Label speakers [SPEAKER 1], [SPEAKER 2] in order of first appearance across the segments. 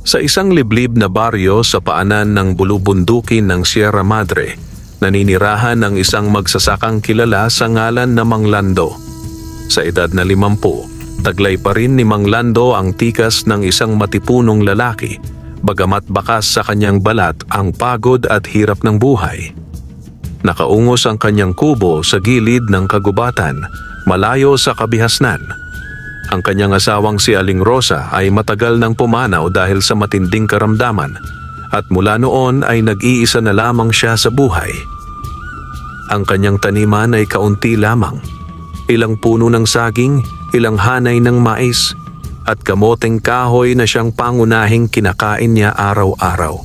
[SPEAKER 1] Sa isang liblib na baryo sa paanan ng bulubundukin ng Sierra Madre, naninirahan ang isang magsasakang kilala sa ngalan na Mang Lando. Sa edad na 50, taglay pa rin ni Mang Lando ang tikas ng isang matipunong lalaki, bagamat bakas sa kanyang balat ang pagod at hirap ng buhay. Nakaungos ang kanyang kubo sa gilid ng kagubatan, malayo sa kabihasnan. Ang kanyang asawang si Aling Rosa ay matagal nang pumanaw dahil sa matinding karamdaman at mula noon ay nag-iisa na lamang siya sa buhay. Ang kanyang taniman ay kaunti lamang, ilang puno ng saging, ilang hanay ng mais at kamoteng kahoy na siyang pangunahing kinakain niya araw-araw.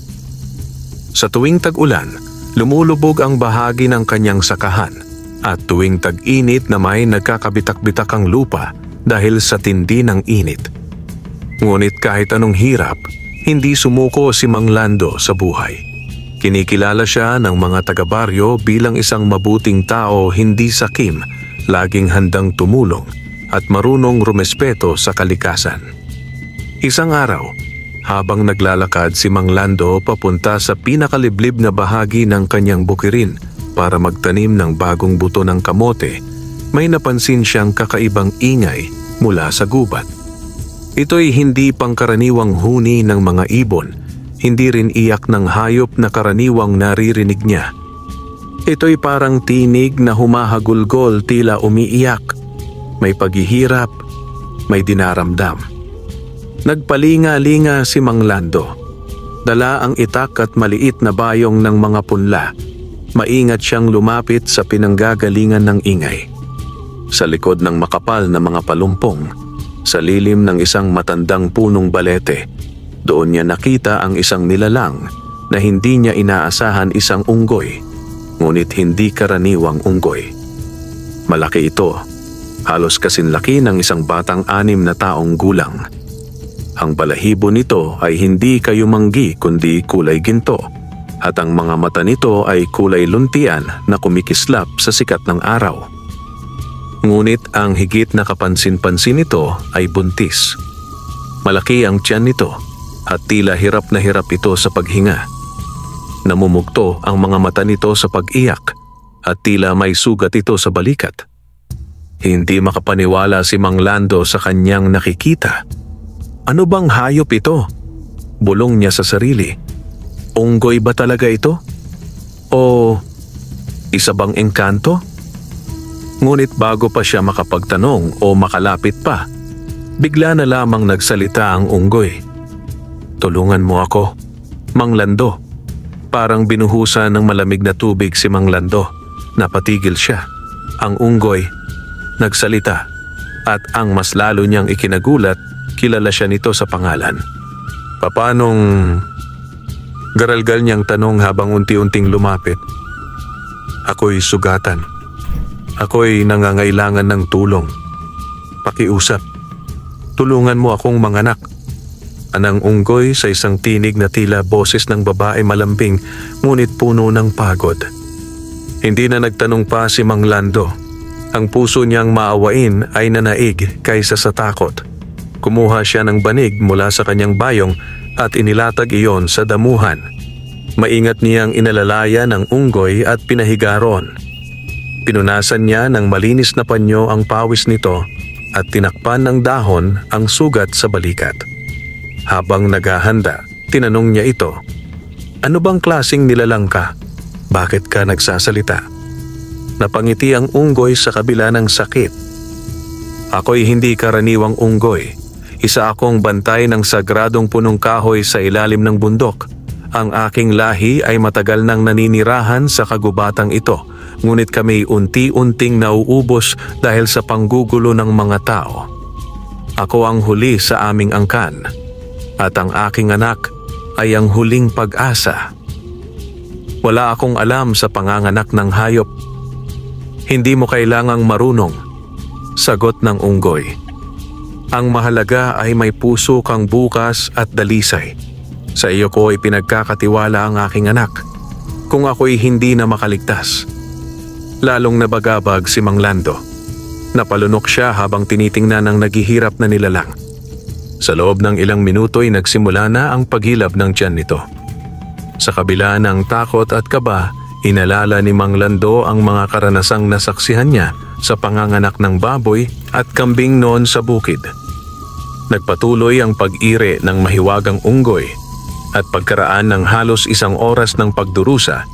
[SPEAKER 1] Sa tuwing tag-ulan, lumulubog ang bahagi ng kanyang sakahan at tuwing tag-init na may nagkakabitak-bitak ang lupa dahil sa tindi ng init. Ngunit kahit anong hirap, hindi sumuko si Mang Lando sa buhay. Kinikilala siya ng mga taga-baryo bilang isang mabuting tao, hindi sakim, laging handang tumulong at marunong rumespeto sa kalikasan. Isang araw, habang naglalakad si Mang Lando papunta sa pinakaliblib na bahagi ng kanyang bukirin para magtanim ng bagong buto ng kamote, may napansin siyang kakaibang ingay mula sa gubat. Ito'y hindi pangkaraniwang huni ng mga ibon, hindi rin iyak ng hayop na karaniwang naririnig niya. Ito'y parang tinig na humahagulgol, tila umiiyak, may paghihirap, may dinaramdam. Nagpalinga-linga si Mang Lando. Dala ang itak at maliit na bayong ng mga punla. Maingat siyang lumapit sa pinanggagalingan ng ingay. Sa likod ng makapal na mga palumpong, sa lilim ng isang matandang punong balete, doon niya nakita ang isang nilalang na hindi niya inaasahan, isang unggoy, ngunit hindi karaniwang unggoy. Malaki ito, halos kasinlaki ng isang batang 6 na taong gulang. Ang balahibo nito ay hindi kayumanggi kundi kulay ginto, at ang mga mata nito ay kulay luntian na kumikislap sa sikat ng araw. Ngunit ang higit na kapansin-pansin nito ay buntis. Malaki ang tiyan nito at tila hirap na hirap ito sa paghinga. Namumugto ang mga mata nito sa pag-iyak at tila may sugat ito sa balikat. Hindi makapaniwala si Mang Lando sa kanyang nakikita. Ano bang hayop ito? Bulong niya sa sarili. Unggoy ba talaga ito? O isa bang engkanto? Ngunit bago pa siya makapagtanong o makalapit pa, bigla na lamang nagsalita ang unggoy. Tulungan mo ako, Mang Lando. Parang binuhusan ng malamig na tubig si Mang Lando. Napatigil siya. Ang unggoy nagsalita at ang mas lalo niyang ikinagulat, kilala siya nito sa pangalan. Papanong garalgal niyang tanong habang unti-unting lumapit. Ako'y sugatan. Ako'y nangangailangan ng tulong. Pakiusap. Tulungan mo akong manganak. Anang unggoy sa isang tinig na tila boses ng babae malambing ngunit puno ng pagod. Hindi na nagtanong pa si Mang Lando. Ang puso niyang maawain ay nanaig kaysa sa takot. Kumuha siya ng banig mula sa kanyang bayong at inilatag iyon sa damuhan. Maingat niyang inalalaya ng unggoy at pinahiga ron. Pinunasan niya ng malinis na panyo ang pawis nito at tinakpan ng dahon ang sugat sa balikat. Habang naghahanda, tinanong niya ito, "Ano bang klaseng nilalang ka? Bakit ka nagsasalita?" Napangiti ang unggoy sa kabila ng sakit. "Ako'y hindi karaniwang unggoy. Isa akong bantay ng sagradong punong kahoy sa ilalim ng bundok. Ang aking lahi ay matagal nang naninirahan sa kagubatang ito. Ngunit kami unti-unting nauubos dahil sa panggugulo ng mga tao. Ako ang huli sa aming angkan, at ang aking anak ay ang huling pag-asa. Wala akong alam sa panganganak ng hayop." "Hindi mo kailangang marunong," sagot ng unggoy. "Ang mahalaga ay may puso kang bukas at dalisay. Sa iyo ko ipinagkakatiwala ang aking anak. Kung ako'y hindi na makaligtas." Lalong nabagabag si Mang Lando. Napalunok siya habang tinitingnan ang naghihirap na nilalang. Sa loob ng ilang minuto ay nagsimula na ang paghilab ng tiyan nito. Sa kabila ng takot at kaba, inalala ni Mang Lando ang mga karanasang nasaksihan niya sa panganganak ng baboy at kambing noon sa bukid. Nagpatuloy ang pag-ire ng mahiwagang unggoy at pagkaraan ng halos 1 oras ng pagdurusa,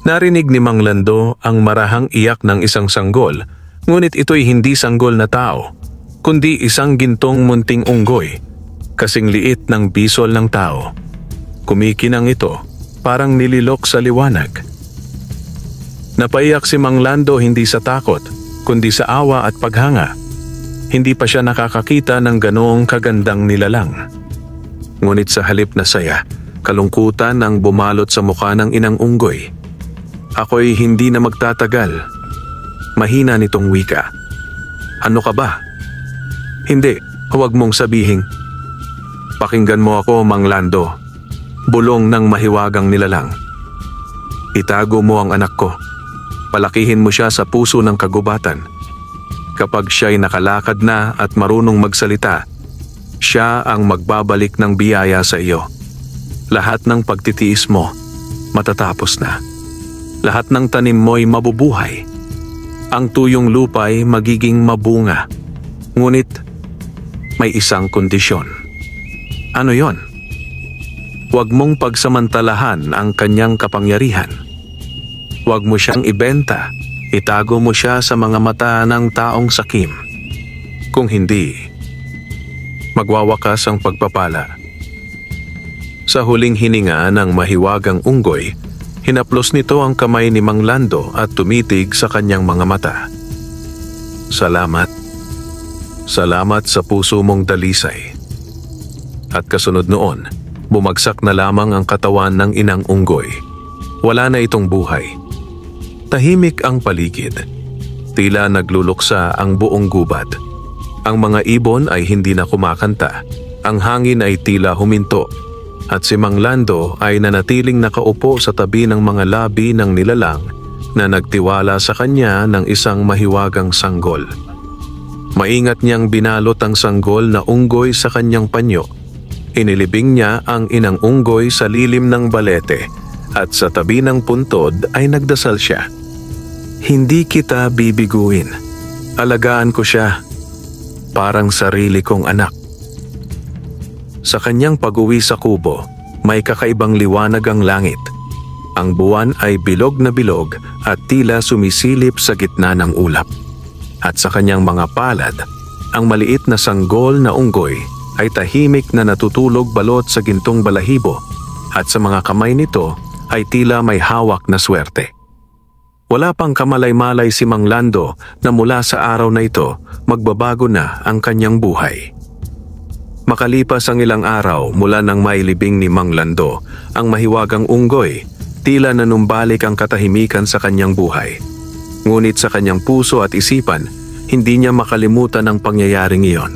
[SPEAKER 1] narinig ni Mang Lando ang marahang iyak ng isang sanggol, ngunit ito'y hindi sanggol na tao, kundi isang gintong munting unggoy, kasing liit ng bisol ng tao. Kumikinang ito, parang nililok sa liwanag. Napaiyak si Mang Lando hindi sa takot, kundi sa awa at paghanga. Hindi pa siya nakakakita ng ganoong kagandang nilalang. Ngunit sa halip na saya, kalungkutan ang bumalot sa mukha ng inang unggoy. Ako'y hindi na magtatagal. Mahina nitong wika. Ano ka ba? Hindi, huwag mong sabihin. Pakinggan mo ako, Mang Lando. Bulong ng mahiwagang nilalang. Itago mo ang anak ko. Palakihin mo siya sa puso ng kagubatan. Kapag siya'y nakalakad na at marunong magsalita, siya ang magbabalik ng biyaya sa iyo. Lahat ng pagtitiis mo, matatapos na. Lahat ng tanim mo'y mabubuhay. Ang tuyong lupa'y magiging mabunga. Ngunit, may isang kondisyon. Ano yon? Huwag mong pagsamantalahan ang kanyang kapangyarihan. Huwag mo siyang ibenta. Itago mo siya sa mga mata ng taong sakim. Kung hindi, magwawakas ang pagpapala. Sa huling hininga ng mahiwagang unggoy, hinaplos nito ang kamay ni Mang Lando at tumitig sa kanyang mga mata. Salamat. Salamat sa puso mong dalisay. At kasunod noon, bumagsak na lamang ang katawan ng inang unggoy. Wala na itong buhay. Tahimik ang paligid. Tila nagluluksa ang buong gubat. Ang mga ibon ay hindi na kumakanta. Ang hangin ay tila huminto. At si Mang Lando ay nanatiling nakaupo sa tabi ng mga labi ng nilalang na nagtiwala sa kanya ng isang mahiwagang sanggol. Maingat niyang binalot ang sanggol na unggoy sa kanyang panyo. Inilibing niya ang inang unggoy sa lilim ng balete at sa tabi ng puntod ay nagdasal siya. Hindi kita bibiguin. Alagaan ko siya. Parang sarili kong anak. Sa kanyang pag-uwi sa kubo, may kakaibang liwanag ang langit. Ang buwan ay bilog na bilog at tila sumisilip sa gitna ng ulap. At sa kanyang mga palad, ang maliit na sanggol na unggoy ay tahimik na natutulog balot sa gintong balahibo at sa mga kamay nito ay tila may hawak na swerte. Wala pang kamalay-malay si Mang Lando na mula sa araw na ito magbabago na ang kanyang buhay. Makalipas ang ilang araw mula nang mailibing ni Mang Lando ang mahiwagang unggoy, tila nanumbalik ang katahimikan sa kanyang buhay. Ngunit sa kanyang puso at isipan, hindi niya makalimutan ang pangyayaring iyon.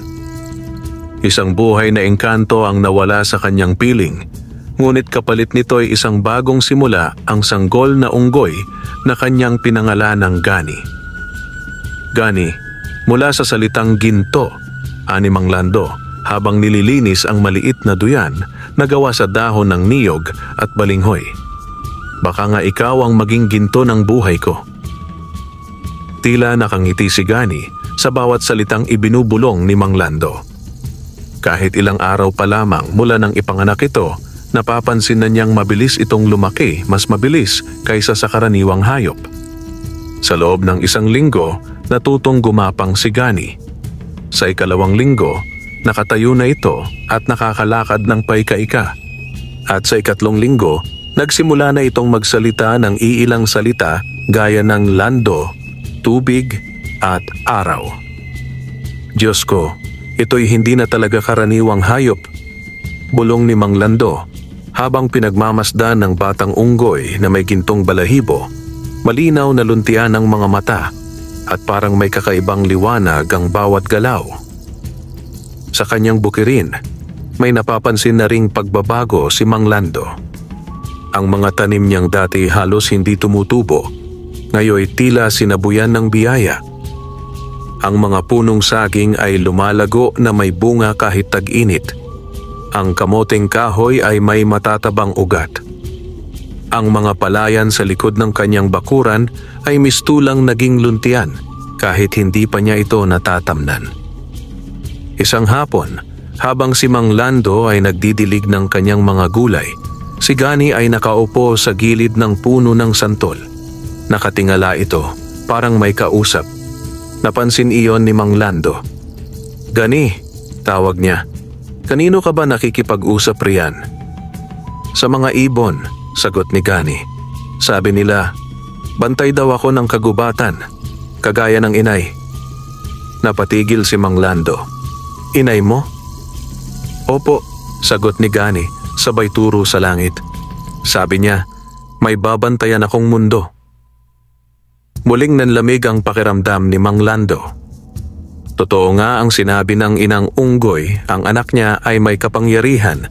[SPEAKER 1] Isang buhay na engkanto ang nawala sa kanyang piling, ngunit kapalit nito ay isang bagong simula ang sanggol na unggoy na kanyang pinangalan ng Gani. Gani, mula sa salitang ginto, ani Mang Lando, habang nililinis ang maliit na duyan na gawa sa dahon ng niyog at balinghoy. Baka nga ikaw ang maging ginto ng buhay ko. Tila nakangiti si Gani sa bawat salitang ibinubulong ni Mang Lando. Kahit ilang araw pa lamang mula nang ipanganak ito, napapansin na niyang mabilis itong lumaki, mas mabilis kaysa sa karaniwang hayop. Sa loob ng 1 linggo, natutong gumapang si Gani. Sa 2 linggo, nakatayo na ito at nakakalakad ng paika-ika. At sa 3 linggo, nagsimula na itong magsalita ng iilang salita gaya ng lando, tubig at araw. Diyos ko, ito'y hindi na talaga karaniwang hayop, bulong ni Mang Lando, habang pinagmamasdan ng batang unggoy na may gintong balahibo. Malinaw na luntian ang mga mata at parang may kakaibang liwanag ang bawat galaw. Sa kanyang bukirin, may napapansin na ring pagbabago si Mang Lando. Ang mga tanim niyang dati halos hindi tumutubo, ngayon tila sinabuyan ng biyaya. Ang mga punong saging ay lumalago na may bunga kahit tag-init. Ang kamoting kahoy ay may matatabang ugat. Ang mga palayan sa likod ng kanyang bakuran ay mistulang naging luntian kahit hindi pa niya ito natatamnan. Isang hapon, habang si Mang Lando ay nagdidilig ng kanyang mga gulay, si Gani ay nakaupo sa gilid ng puno ng santol. Nakatingala ito, parang may kausap. Napansin iyon ni Mang Lando. "Gani," tawag niya. "Kanino ka ba nakikipag-usap riyan?" "Sa mga ibon," sagot ni Gani. "Sabi nila, bantay daw ako ng kagubatan, kagaya ng inay." Napatigil si Mang Lando. "Inay mo?" "Opo," sagot ni Gani, sabay turo sa langit. Sabi niya, "May babantayan akong mundo." Muling nanlamig ang pakiramdam ni Mang Lando. Totoo nga ang sinabi ng inang Unggoy, ang anak niya ay may kapangyarihan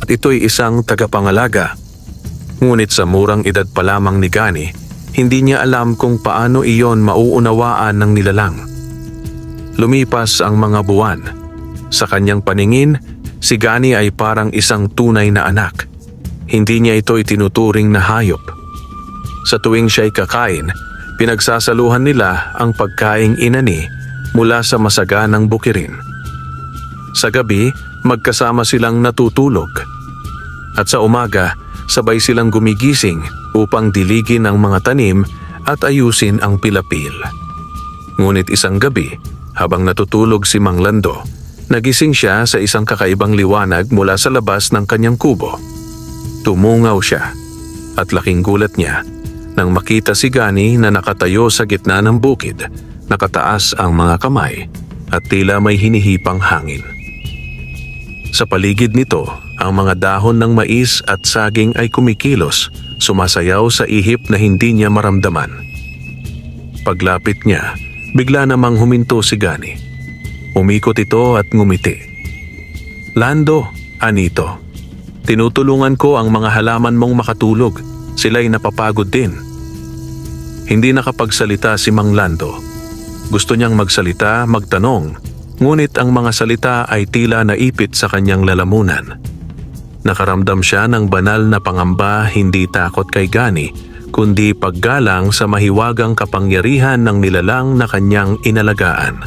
[SPEAKER 1] at ito'y isang tagapangalaga. Ngunit sa murang edad pa lamang ni Gani, hindi niya alam kung paano iyon mauunawaan ng nilalang. Lumipas ang mga buwan. Sa kanyang paningin, si Gani ay parang isang tunay na anak. Hindi niya ito itinuturing na hayop. Sa tuwing siya'y kakain, pinagsasaluhan nila ang pagkaing inani mula sa masaganang bukirin. Sa gabi, magkasama silang natutulog. At sa umaga, sabay silang gumigising upang diligin ang mga tanim at ayusin ang pilapil. Ngunit isang gabi, habang natutulog si Mang Lando, nagising siya sa isang kakaibang liwanag mula sa labas ng kanyang kubo. Tumungaw siya at laking gulat niya nang makita si Gani na nakatayo sa gitna ng bukid, nakataas ang mga kamay at tila may hinihipang hangin. Sa paligid nito, ang mga dahon ng mais at saging ay kumikilos, sumasayaw sa ihip na hindi niya maramdaman. Paglapit niya, bigla namang huminto si Gani. Umikot ito at ngumiti. "Lando," anito, "tinutulungan ko ang mga halaman mong makatulog. Sila'y napapagod din." Hindi nakapagsalita si Mang Lando. Gusto niyang magsalita, magtanong, ngunit ang mga salita ay tila naipit sa kanyang lalamunan. Nakaramdam siya ng banal na pangamba, hindi takot kay Gani, kundi paggalang sa mahiwagang kapangyarihan ng nilalang na kanyang inalagaan.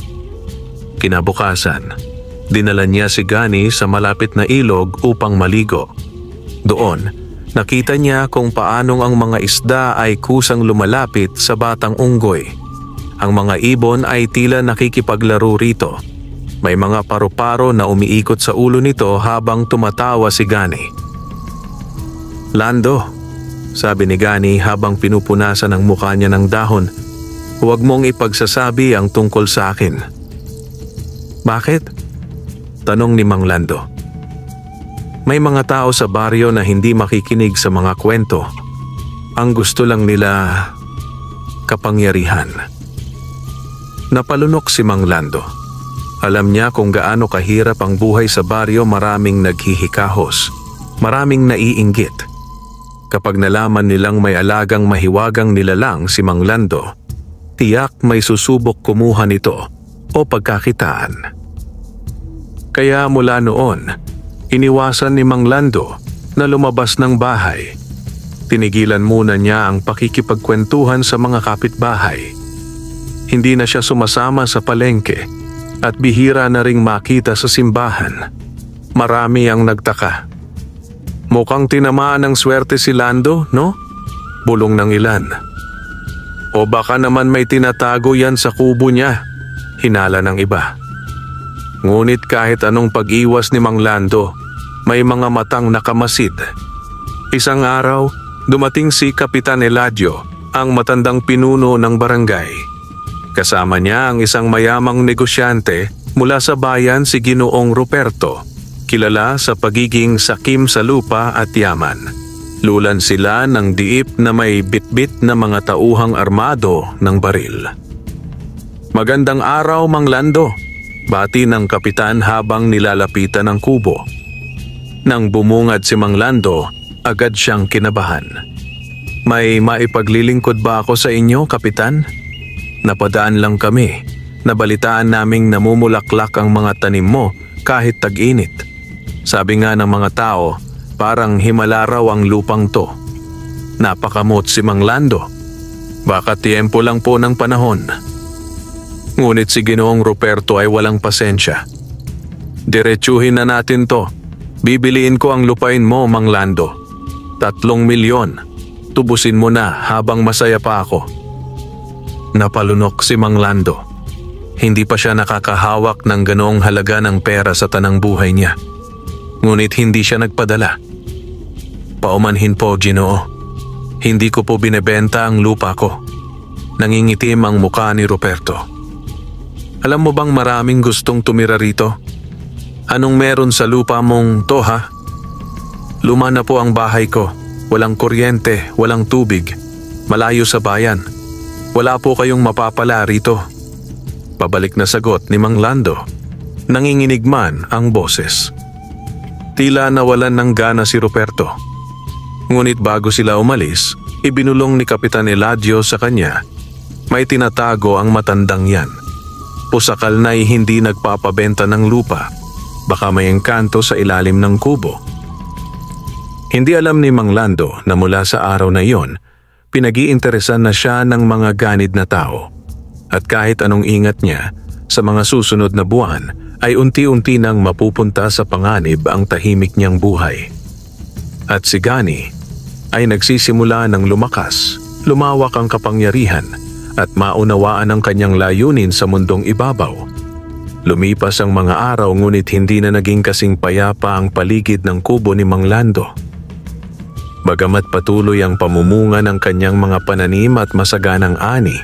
[SPEAKER 1] Kinabukasan, dinala niya si Gani sa malapit na ilog upang maligo. Doon, nakita niya kung paanong ang mga isda ay kusang lumalapit sa batang unggoy. Ang mga ibon ay tila nakikipaglaro rito. May mga paru-paro na umiikot sa ulo nito habang tumatawa si Gani. "Lando," sabi ni Gani habang pinupunasan ang mukha niya ng dahon, "huwag mong ipagsasabi ang tungkol sa akin." "Bakit?" tanong ni Mang Lando. "May mga tao sa baryo na hindi makikinig sa mga kwento. Ang gusto lang nila, kapangyarihan." Napalunok si Mang Lando. Alam niya kung gaano kahirap ang buhay sa baryo, maraming naghihikahos, maraming naiinggit. Kapag nalaman nilang may alagang mahiwagang nilalang si Mang Lando, tiyak may susubok kumuha nito o pagkakitaan. Kaya mula noon, iniwasan ni Mang Lando na lumabas ng bahay. Tinigilan muna niya ang pakikipagkwentuhan sa mga kapitbahay. Hindi na siya sumasama sa palengke at bihira na ring makita sa simbahan. Marami ang nagtaka. "Mukhang tinamaan ng swerte si Lando, no?" bulong ng ilan. "O baka naman may tinatago yan sa kubo niya," hinala ng iba. Ngunit kahit anong pag-iwas ni Mang Lando, may mga matang nakamasid. Isang araw, dumating si Kapitan Eladio, ang matandang pinuno ng barangay. Kasama niya ang isang mayamang negosyante mula sa bayan, si Ginoong Ruperto, kilala sa pagiging sakim sa lupa at yaman. Lulan sila ng diip na may bitbit na mga tauhang armado ng baril. "Magandang araw, Mang Lando," bati ng kapitan habang nilalapitan ang kubo. Nang bumungad si Mang Lando, agad siyang kinabahan. "May maipaglilingkod ba ako sa inyo, Kapitan? Napadaan lang kami. Nabalitaan naming namumulaklak ang mga tanim mo kahit tag-init. Sabi nga ng mga tao, parang himala raw ang lupang to. Napakamot si Mang Lando. Baka tiempo lang po ng panahon. Ngunit si Ginoong Ruperto ay walang pasensya. Diretsuhin na natin to. Bibiliin ko ang lupain mo, Mang Lando. 3 milyon. Tubusin mo na habang masaya pa ako. Napalunok si Mang Lando. Hindi pa siya nakakahawak ng ganoong halaga ng pera sa tanang buhay niya. Ngunit hindi siya nagpadala. Paumanhin po, Ginoo. Hindi ko po binebenta ang lupa ko. Nangingitim ang mukha ni Ruperto. Alam mo bang maraming gustong tumira rito? Anong meron sa lupa mong to, ha? Luma na po ang bahay ko. Walang kuryente, walang tubig. Malayo sa bayan. Wala po kayong mapapala rito. Pabalik na sagot ni Mang Lando. Nanginginig man ang boses. Tila nawalan ng gana si Ruperto. Ngunit bago sila umalis, ibinulong ni Kapitan Eladio sa kanya, may tinatago ang matandang yan. Pusakal na'y hindi nagpapabenta ng lupa. Baka may engkanto sa ilalim ng kubo. Hindi alam ni Mang Lando na mula sa araw na iyon, pinag-iinteresan na siya ng mga ganid na tao. At kahit anong ingat niya, sa mga susunod na buwan ay unti-unti nang mapupunta sa panganib ang tahimik niyang buhay. At si Gani ay nagsisimula ng lumakas, lumawak ang kapangyarihan at maunawaan ang kanyang layunin sa mundong ibabaw. Lumipas ang mga araw ngunit hindi na naging kasing payapa ang paligid ng kubo ni Mang Lando. Bagamat patuloy ang pamumunga ng kanyang mga pananim at masaganang ani,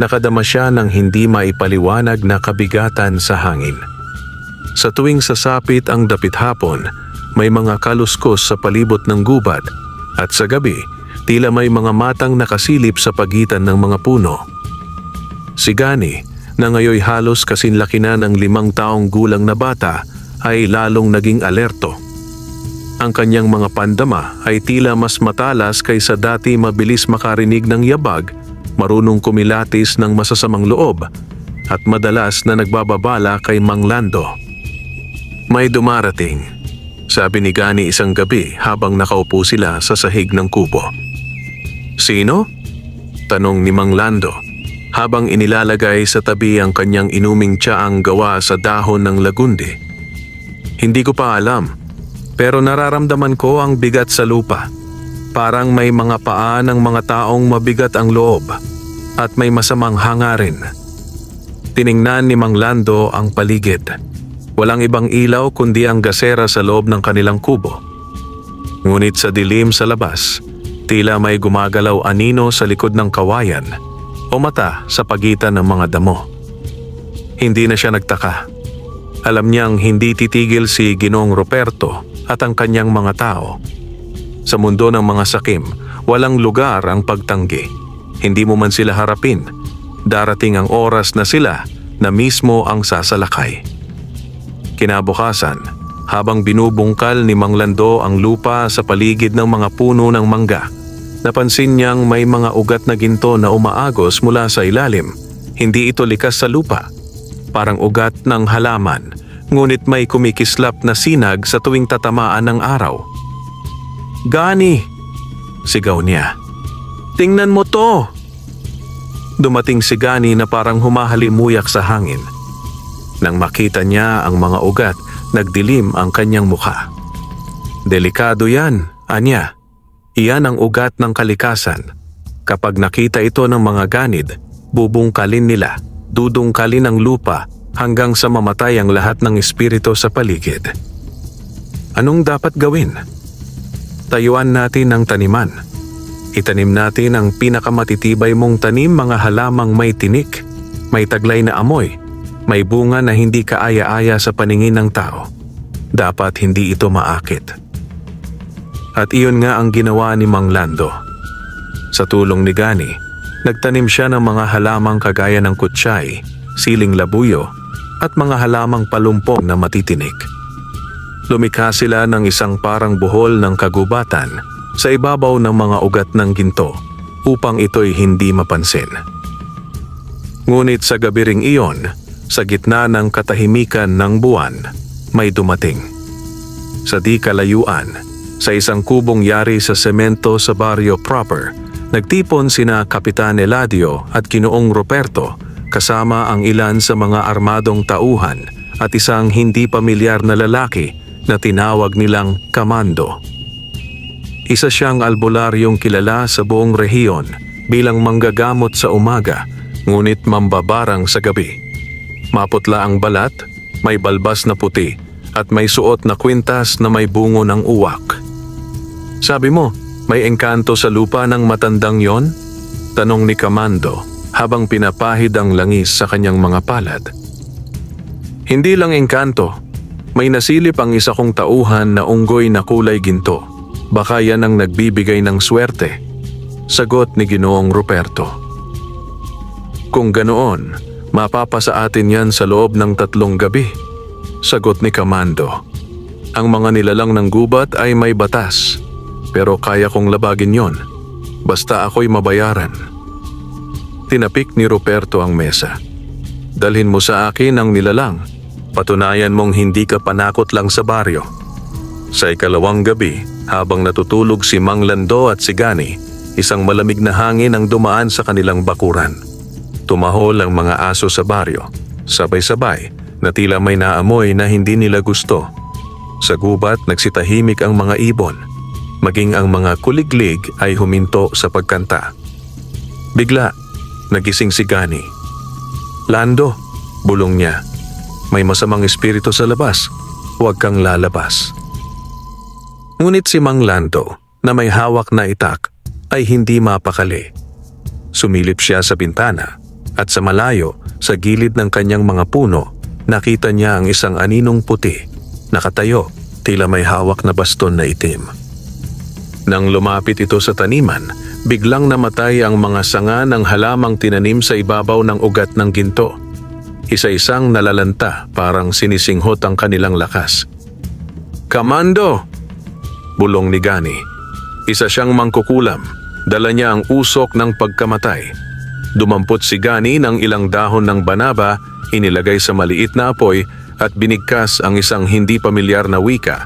[SPEAKER 1] nakadama siya ng hindi maipaliwanag na kabigatan sa hangin. Sa tuwing sasapit ang dapit hapon, may mga kaluskos sa palibot ng gubat at sa gabi, tila may mga matang nakasilip sa pagitan ng mga puno. Si Gani, na ngayoy halos kasinlaki na ng 5 taong gulang na bata, ay lalong naging alerto. Ang kanyang mga pandama ay tila mas matalas kaysa dati, mabilis makarinig ng yabag, marunong kumilatis ng masasamang loob, at madalas na nagbababala kay Mang Lando. May dumarating, sabi ni Gani isang gabi habang nakaupo sila sa sahig ng kubo. Sino? Tanong ni Mang Lando habang inilalagay sa tabi ang kanyang inuming tsaang gawa sa dahon ng lagundi. Hindi ko pa alam, pero nararamdaman ko ang bigat sa lupa. Parang may mga paa ng mga taong mabigat ang loob at may masamang hangarin. Tiningnan ni Mang Lando ang paligid. Walang ibang ilaw kundi ang gasera sa loob ng kanilang kubo. Ngunit sa dilim sa labas, tila may gumagalaw anino sa likod ng kawayan o mata sa pagitan ng mga damo. Hindi na siya nagtaka. Alam niyang hindi titigil si Ginoong Ruperto at ang kanyang mga tao. Sa mundo ng mga sakim, walang lugar ang pagtanggi. Hindi mo man sila harapin, darating ang oras na sila na mismo ang sasalakay. Kinabukasan, habang binubungkal ni Mang Lando ang lupa sa paligid ng mga puno ng mangga, napansin niyang may mga ugat na ginto na umaagos mula sa ilalim. Hindi ito likas sa lupa, parang ugat ng halaman, ngunit may kumikislap na sinag sa tuwing tatamaan ng araw. "Gani!" sigaw niya. "Tingnan mo to!" Dumating si Gani na parang humahalimuyak sa hangin. Nang makita niya ang mga ugat, nagdilim ang kanyang mukha. "Delikado yan," anya. "Iyan ang ugat ng kalikasan. Kapag nakita ito ng mga ganid, bubungkalin nila, dudungkalin ang lupa hanggang sa mamatay ang lahat ng espiritu sa paligid." Anong dapat gawin? Tayuan natin ang taniman. Itanim natin ang pinakamatitibay mong tanim, mga halamang may tinik, may taglay na amoy, may bunga na hindi kaaya-aya sa paningin ng tao. Dapat hindi ito maakit. At iyon nga ang ginawa ni Mang Lando. Sa tulong ni Gani, nagtanim siya ng mga halamang kagaya ng kutsay, siling labuyo, at mga halamang palumpong na matitinik. Lumikha sila ng isang parang buhol ng kagubatan sa ibabaw ng mga ugat ng ginto upang ito'y hindi mapansin. Ngunit sa gabi ring iyon, sa gitna ng katahimikan ng buwan, may dumating. Sa di kalayuan, sa isang kubong yari sa semento sa baryo proper, nagtipon sina Kapitan Eladio at Ginoong Ruperto kasama ang ilan sa mga armadong tauhan at isang hindi pamilyar na lalaki na tinawag nilang Kamando. Isa siyang albularyong kilala sa buong rehiyon bilang manggagamot sa umaga, ngunit mambabarang sa gabi. Maputla ang balat, may balbas na puti, at may suot na kwintas na may bungo ng uwak. Sabi mo, may engkanto sa lupa ng matandang yon? Tanong ni Kamando habang pinapahid ang langis sa kanyang mga palad. Hindi lang engkanto, may nasilip ang isa kong tauhan na unggoy na kulay ginto. Baka yan ang nagbibigay ng swerte, sagot ni Ginoong Ruperto. Kung ganoon, mapapasa atin yan sa loob ng 3 gabi, sagot ni Kamando. Ang mga nilalang ng gubat ay may batas, pero kaya kong labagin yon, basta ako'y mabayaran. Tinapik ni Ruperto ang mesa. Dalhin mo sa akin ang nilalang, patunayan mong hindi ka panakot lang sa baryo. Sa ikalawang gabi, habang natutulog si Mang Lando at si Gani, isang malamig na hangin ang dumaan sa kanilang bakuran. Tumahol ang mga aso sa baryo, sabay-sabay na tila may naamoy na hindi nila gusto. Sa gubat nagsitahimik ang mga ibon, maging ang mga kuliglig ay huminto sa pagkanta. Bigla, nagising si Gani. Lando, bulong niya, may masamang espiritu sa labas, huwag kang lalabas. Ngunit si Mang Lando, na may hawak na itak, ay hindi mapakali. Sumilip siya sa bintana. At sa malayo, sa gilid ng kanyang mga puno, nakita niya ang isang aninong puti, nakatayo, tila may hawak na baston na itim. Nang lumapit ito sa taniman, biglang namatay ang mga sanga ng halamang tinanim sa ibabaw ng ugat ng ginto. Isa-isang nalalanta, parang sinisinghot ang kanilang lakas. Kamando! Bulong ni Gani. Isa siyang mangkukulam, dala niya ang usok ng pagkamatay. Dumampot si Gani ng ilang dahon ng banaba, inilagay sa maliit na apoy at binigkas ang isang hindi pamilyar na wika.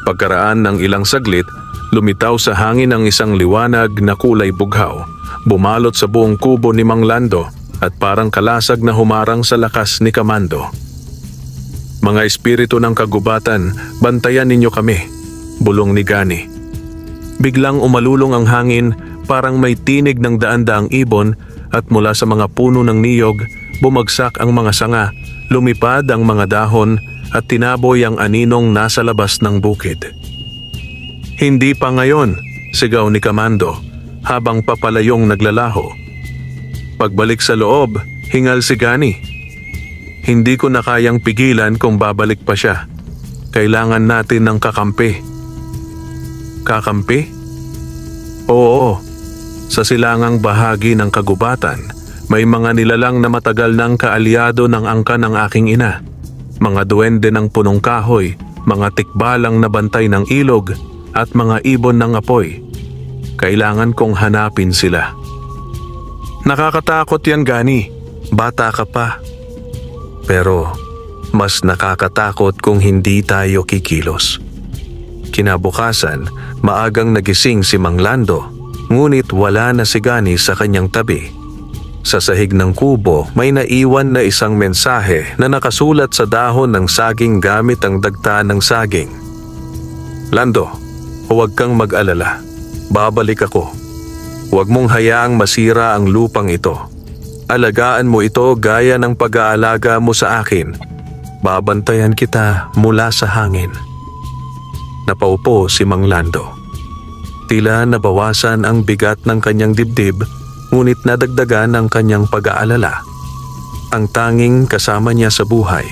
[SPEAKER 1] Pagkaraan ng ilang saglit, lumitaw sa hangin ang isang liwanag na kulay bughaw, bumalot sa buong kubo ni Mang Lando at parang kalasag na humarang sa lakas ni Kamando. Mga espiritu ng kagubatan, bantayan ninyo kami, bulong ni Gani. Biglang umalulong ang hangin, parang may tinig ng daan-daang ibon, at mula sa mga puno ng niyog, bumagsak ang mga sanga, lumipad ang mga dahon at tinaboy ang aninong nasa labas ng bukid. Hindi pa ngayon, sigaw ni Kamando habang papalayong naglalaho. Pagbalik sa loob, hingal si Gani. Hindi ko na kayang pigilan kung babalik pa siya. Kailangan natin ng kakampi. Kakampi? Oo. Sa silangang bahagi ng kagubatan, may mga nilalang na matagal ng kaalyado ng angkan ng aking ina. Mga duwende ng punong kahoy, mga tikbalang na bantay ng ilog, at mga ibon ng apoy. Kailangan kong hanapin sila. Nakakatakot yan, Gani. Bata ka pa. Pero mas nakakatakot kung hindi tayo kikilos. Kinabukasan, maagang nagising si Mang Lando. Ngunit wala na si Gani sa kanyang tabi. Sa sahig ng kubo, may naiwan na isang mensahe na nakasulat sa dahon ng saging gamit ang dagta ng saging. Lando, huwag kang mag-alala. Babalik ako. Huwag mong hayaang masira ang lupang ito. Alagaan mo ito gaya ng pag-aalaga mo sa akin. Babantayan kita mula sa hangin. Napaupo si Mang Lando. Tila nabawasan ang bigat ng kanyang dibdib, ngunit nadagdagan ang kanyang pag-aalala. Ang tanging kasama niya sa buhay,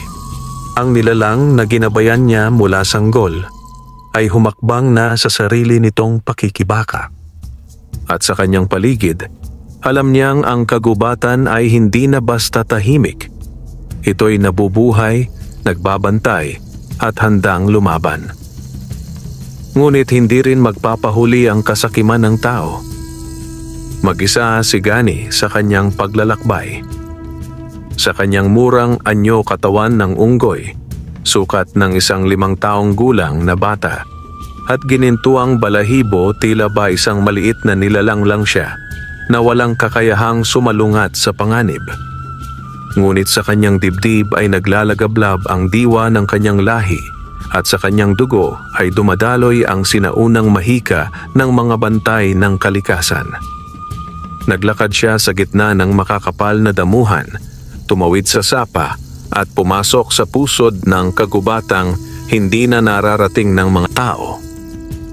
[SPEAKER 1] ang nilalang na ginabayan niya mula sanggol, ay humakbang na sa sarili nitong pakikibaka. At sa kanyang paligid, alam niyang ang kagubatan ay hindi na basta tahimik. Ito'y nabubuhay, nagbabantay, at handang lumaban. Ngunit hindi rin magpapahuli ang kasakiman ng tao. Mag-isa si Gani sa kanyang paglalakbay. Sa kanyang murang anyo katawan ng unggoy, sukat ng isang 5 taong gulang na bata, at ginintuang balahibo tila ba isang maliit na nilalang lang siya na walang kakayahang sumalungat sa panganib. Ngunit sa kanyang dibdib ay naglalagablab ang diwa ng kanyang lahi at sa kanyang dugo ay dumadaloy ang sinaunang mahika ng mga bantay ng kalikasan. Naglakad siya sa gitna ng makakapal na damuhan, tumawid sa sapa at pumasok sa pusod ng kagubatang hindi na nararating ng mga tao.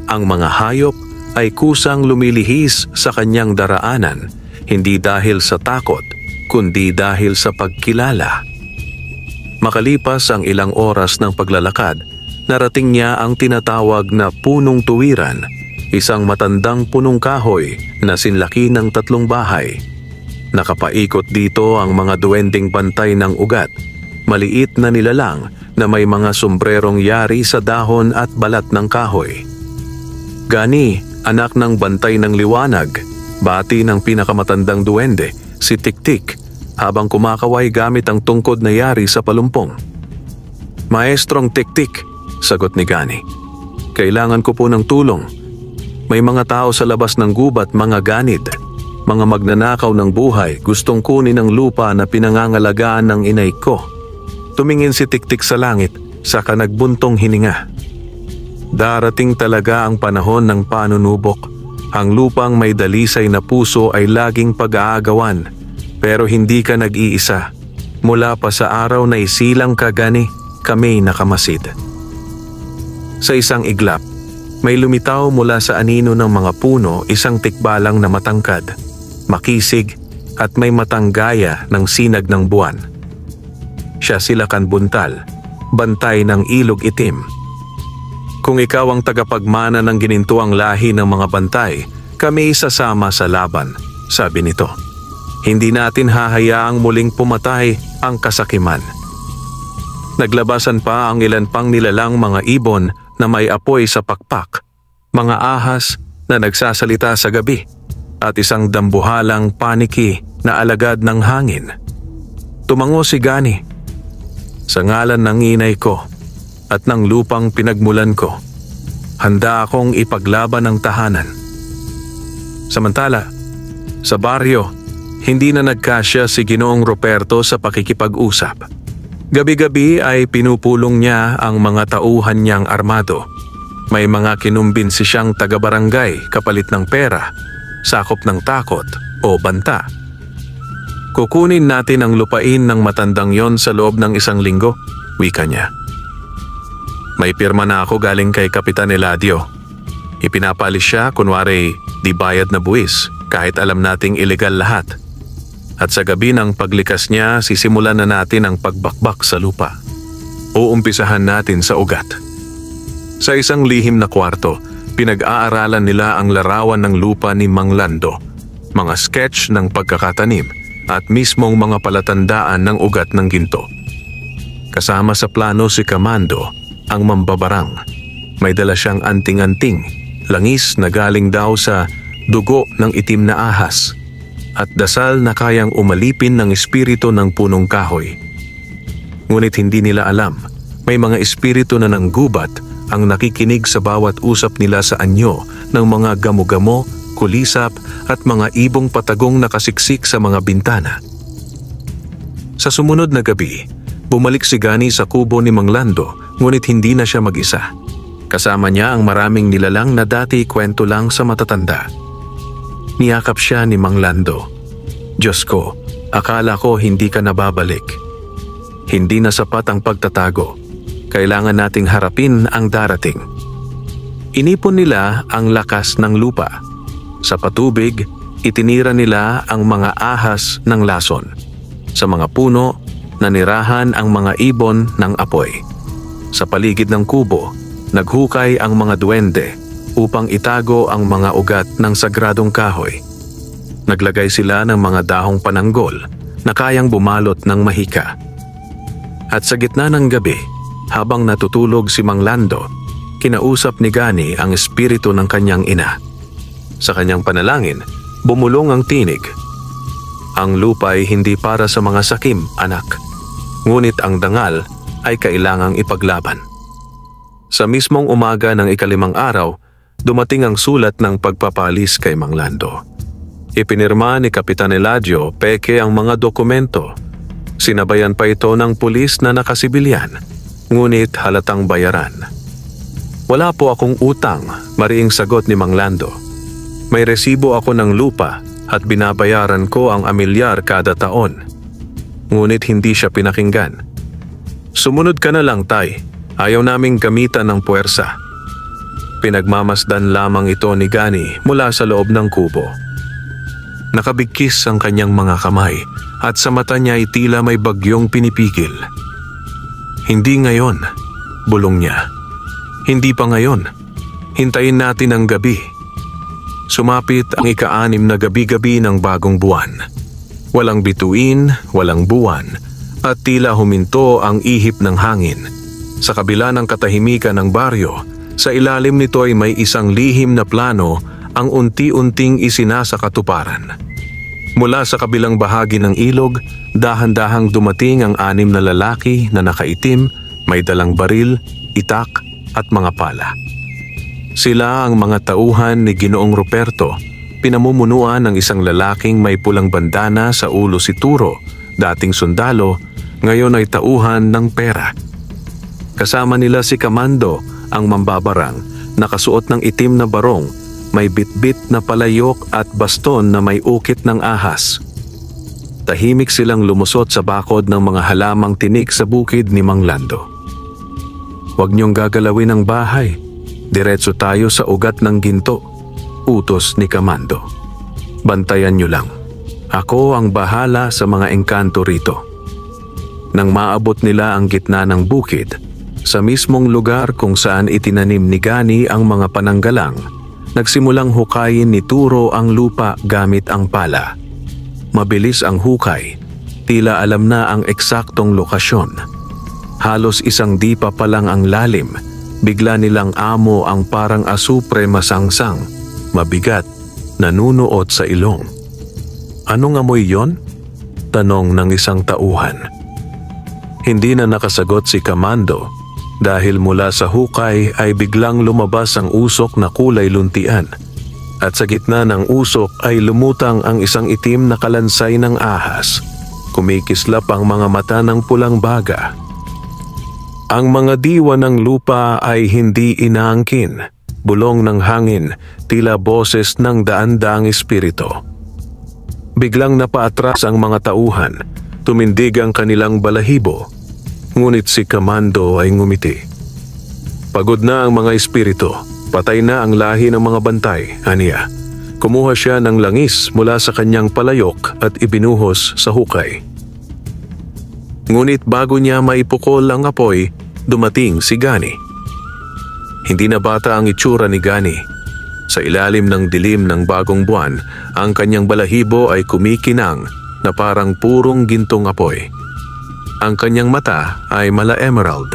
[SPEAKER 1] Ang mga hayop ay kusang lumilihis sa kanyang daraanan, hindi dahil sa takot, kundi dahil sa pagkilala. Makalipas ang ilang oras ng paglalakad, narating niya ang tinatawag na punong tuwiran, isang matandang punong kahoy na sinlaki ng 3 bahay. Nakapaikot dito ang mga duwending bantay ng ugat, maliit na nilalang na may mga sombrerong yari sa dahon at balat ng kahoy. Gani, anak ng bantay ng liwanag, bati ng pinakamatandang duwende, si Tiktik, habang kumakaway gamit ang tungkod na yari sa palumpong. "Maestrong Tiktik," sagot ni Gani, "kailangan ko po ng tulong. May mga tao sa labas ng gubat, mga ganid, mga magnanakaw ng buhay, gustong kunin ang lupa na pinangangalagaan ng inay ko." Tumingin si Tiktik sa langit, saka nagbuntong hininga. Darating talaga ang panahon ng panunubok. Ang lupang may dalisay na puso ay laging pag-aagawan, pero hindi ka nag-iisa. Mula pa sa araw na isilang ka, Gani, kami nakamasid. Sa isang iglap, may lumitaw mula sa anino ng mga puno isang tikbalang na matangkad, makisig at may matang gaya ng sinag ng buwan. Siya Silakan Buntal, bantay ng ilog itim. "Kung ikaw ang tagapagmana ng ginintuang lahi ng mga bantay, kami sasama sa laban," sabi nito. "Hindi natin hahayaang muling pumatay ang kasakiman." Naglabasan pa ang ilan pang nilalang mga ibon na may apoy sa pakpak, mga ahas na nagsasalita sa gabi, at isang dambuhalang paniki na alagad ng hangin. Tumango si Gani. "Sa ngalan ng inay ko at ng lupang pinagmulan ko, handa akong ipaglaban ang tahanan." Samantala, sa baryo, hindi na nagkasya si Ginoong Ruperto sa pakikipag-usap. Gabi-gabi ay pinupulong niya ang mga tauhan niyang armado. May mga kinumbinsi siyang taga-barangay kapalit ng pera, sakop ng takot o banta. "Kukunin natin ang lupain ng matandang yon sa loob ng 1 linggo, wika niya. "May pirma na ako galing kay Kapitan Eladio. Ipinapalis siya kunwari di bayad na buwis kahit alam nating ilegal lahat. At sa gabi ng paglikas niya, sisimulan na natin ang pagbakbak sa lupa. Uumpisahan natin sa ugat." Sa isang lihim na kwarto, pinag-aaralan nila ang larawan ng lupa ni Mang Lando, mga sketch ng pagkakatanim at mismong mga palatandaan ng ugat ng ginto. Kasama sa plano si Kamando, ang mambabarang. May dala siyang anting-anting, langis na galing daw sa dugo ng itim na ahas, at dasal na kayang umalipin ng espiritu ng punong kahoy. Ngunit hindi nila alam, may mga espiritu na ng gubat ang nakikinig sa bawat usap nila sa anyo ng mga gamo-gamo, kulisap at mga ibong patagong nakasiksik sa mga bintana. Sa sumunod na gabi, bumalik si Gani sa kubo ni Mang Lando, ngunit hindi na siya mag-isa. Kasama niya ang maraming nilalang na dati kwento lang sa matatanda. Niyakap siya ni Mang Lando. "Diyos ko, akala ko hindi ka nababalik. Hindi na sapat ang pagtatago. Kailangan nating harapin ang darating." Inipon nila ang lakas ng lupa. Sa patubig, itinira nila ang mga ahas ng lason. Sa mga puno, nanirahan ang mga ibon ng apoy. Sa paligid ng kubo, naghukay ang mga duwende upang itago ang mga ugat ng sagradong kahoy. Naglagay sila ng mga dahong pananggol na kayang bumalot ng mahika. At sa gitna ng gabi, habang natutulog si Mang Lando, kinausap ni Gani ang espiritu ng kanyang ina. Sa kanyang panalangin, bumulong ang tinig. Ang lupa ay hindi para sa mga sakim, anak. Ngunit ang dangal ay kailangang ipaglaban. Sa mismong umaga ng ika-5 araw, dumating ang sulat ng pagpapalis kay Mang Lando. Ipinirma ni Kapitan Eladio peke ang mga dokumento. Sinabayan pa ito ng pulis na nakasibilyan, ngunit halatang bayaran. Wala po akong utang, mariing sagot ni Mang Lando. May resibo ako ng lupa at binabayaran ko ang amilyar kada taon. Ngunit hindi siya pinakinggan. Sumunod ka na lang, Tay. Ayaw naming gamitan ng puwersa. Pinagmamasdan lamang ito ni Gani mula sa loob ng kubo. Nakabigkis ang kanyang mga kamay at sa mata niya ay tila may bagyong pinipigil. Hindi ngayon, bulong niya. Hindi pa ngayon. Hintayin natin ang gabi. Sumapit ang ika-6 na gabi-gabi ng bagong buwan. Walang bituin, walang buwan, at tila huminto ang ihip ng hangin. Sa kabila ng katahimikan ng baryo, sa ilalim nito ay may isang lihim na plano ang unti-unting isinasakatuparan. Mula sa kabilang bahagi ng ilog, dahan-dahang dumating ang 6 na lalaki na nakaitim, may dalang baril, itak at mga pala. Sila ang mga tauhan ni Ginoong Ruperto, pinamumunuan ng isang lalaking may pulang bandana sa ulo si Turo, dating sundalo, ngayon ay tauhan ng pera. Kasama nila si Kamando, ang mambabarang, nakasuot ng itim na barong, may bitbit na palayok at baston na may ukit ng ahas. Tahimik silang lumusot sa bakod ng mga halamang tinik sa bukid ni Mang Lando. Huwag niyong gagalawin ang bahay. Diretso tayo sa ugat ng ginto, utos ni Kamando. Bantayan niyo lang. Ako ang bahala sa mga engkanto rito. Nang maabot nila ang gitna ng bukid, sa mismong lugar kung saan itinanim ni Gani ang mga pananggalang, nagsimulang hukayin ni Turo ang lupa gamit ang pala. Mabilis ang hukay, tila alam na ang eksaktong lokasyon. Halos 1 dipa pa lang ang lalim, bigla nilang amo ang parang asupre masangsang, mabigat, nanunuot sa ilong. Anong amoy yon? Tanong ng isang tauhan. Hindi na nakasagot si Kamando dahil mula sa hukay ay biglang lumabas ang usok na kulay luntian at sa gitna ng usok ay lumutang ang isang itim na kalansay ng ahas. Kumikislap ang mga mata ng pulang baga. Ang mga diwa ng lupa ay hindi inaangkin, bulong ng hangin, tila boses ng daan-daang espiritu. Biglang napaatras ang mga tauhan, tumindig ang kanilang balahibo, ngunit si Kamando ay ngumiti. Pagod na ang mga espiritu, patay na ang lahi ng mga bantay, aniya. Kumuha siya ng langis mula sa kanyang palayok at ibinuhos sa hukay. Ngunit bago niya maipukol ang apoy, dumating si Gani. Hindi na bata ang itsura ni Gani. Sa ilalim ng dilim ng bagong buwan, ang kanyang balahibo ay kumikinang na parang purong gintong apoy. Ang kanyang mata ay mala emerald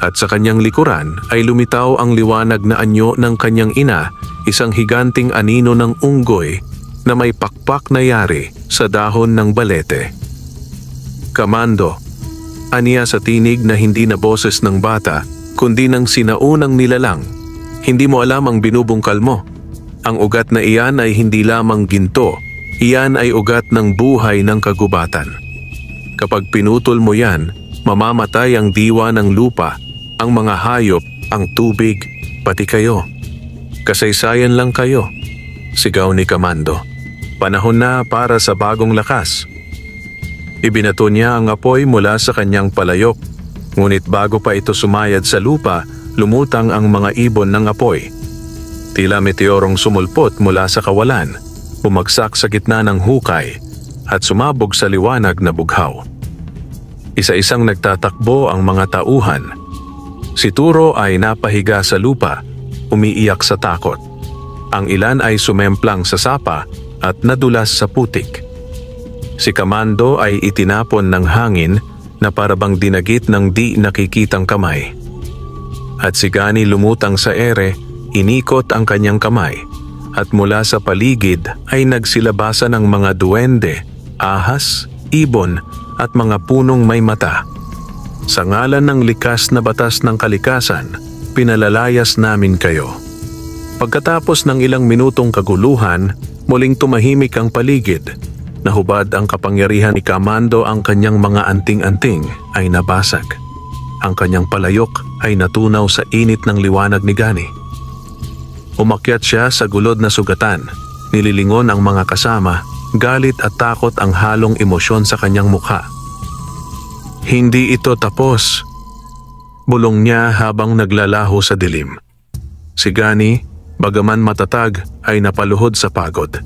[SPEAKER 1] at sa kanyang likuran ay lumitaw ang liwanag na anyo ng kanyang ina, isang higanting anino ng unggoy na may pakpak na yari sa dahon ng balete. Kamando, aniya sa tinig na hindi na boses ng bata, kundi ng sinaunang nilalang. Hindi mo alam ang binubungkal mo. Ang ugat na iyan ay hindi lamang ginto, iyan ay ugat ng buhay ng kagubatan. Kapag pinutol mo yan, mamamatay ang diwa ng lupa, ang mga hayop, ang tubig, pati kayo. Kasaysayan lang kayo, sigaw ni Kamando. Panahon na para sa bagong lakas. Ibinato niya ang apoy mula sa kanyang palayok, ngunit bago pa ito sumayad sa lupa, lumutang ang mga ibon ng apoy. Tila meteorong sumulpot mula sa kawalan, bumagsak sa gitna ng hukay at sumabog sa liwanag na bughaw. Isa-isang nagtatakbo ang mga tauhan. Si Turo ay napahiga sa lupa, umiiyak sa takot. Ang ilan ay sumemplang sa sapa at nadulas sa putik. Si Kamando ay itinapon ng hangin na parabang dinagit ng di nakikitang kamay. At si Gani lumutang sa ere, inikot ang kanyang kamay at mula sa paligid ay nagsilabasan ng mga duwende ahas, ibon at mga punong may mata. Sa ngalan ng likas na batas ng kalikasan, pinalalayas namin kayo. Pagkatapos ng ilang minutong kaguluhan, muling tumahimik ang paligid. Nahubad ang kapangyarihan ni Kamando, ang kanyang mga anting-anting ay nabasag. Ang kanyang palayok ay natunaw sa init ng liwanag ni Gani. Umakyat siya sa gulod na sugatan. Nililingon ang mga kasama, galit at takot ang halong emosyon sa kanyang mukha. Hindi ito tapos. Bulong niya habang naglalaho sa dilim. Si Gani, bagaman matatag, ay napaluhod sa pagod.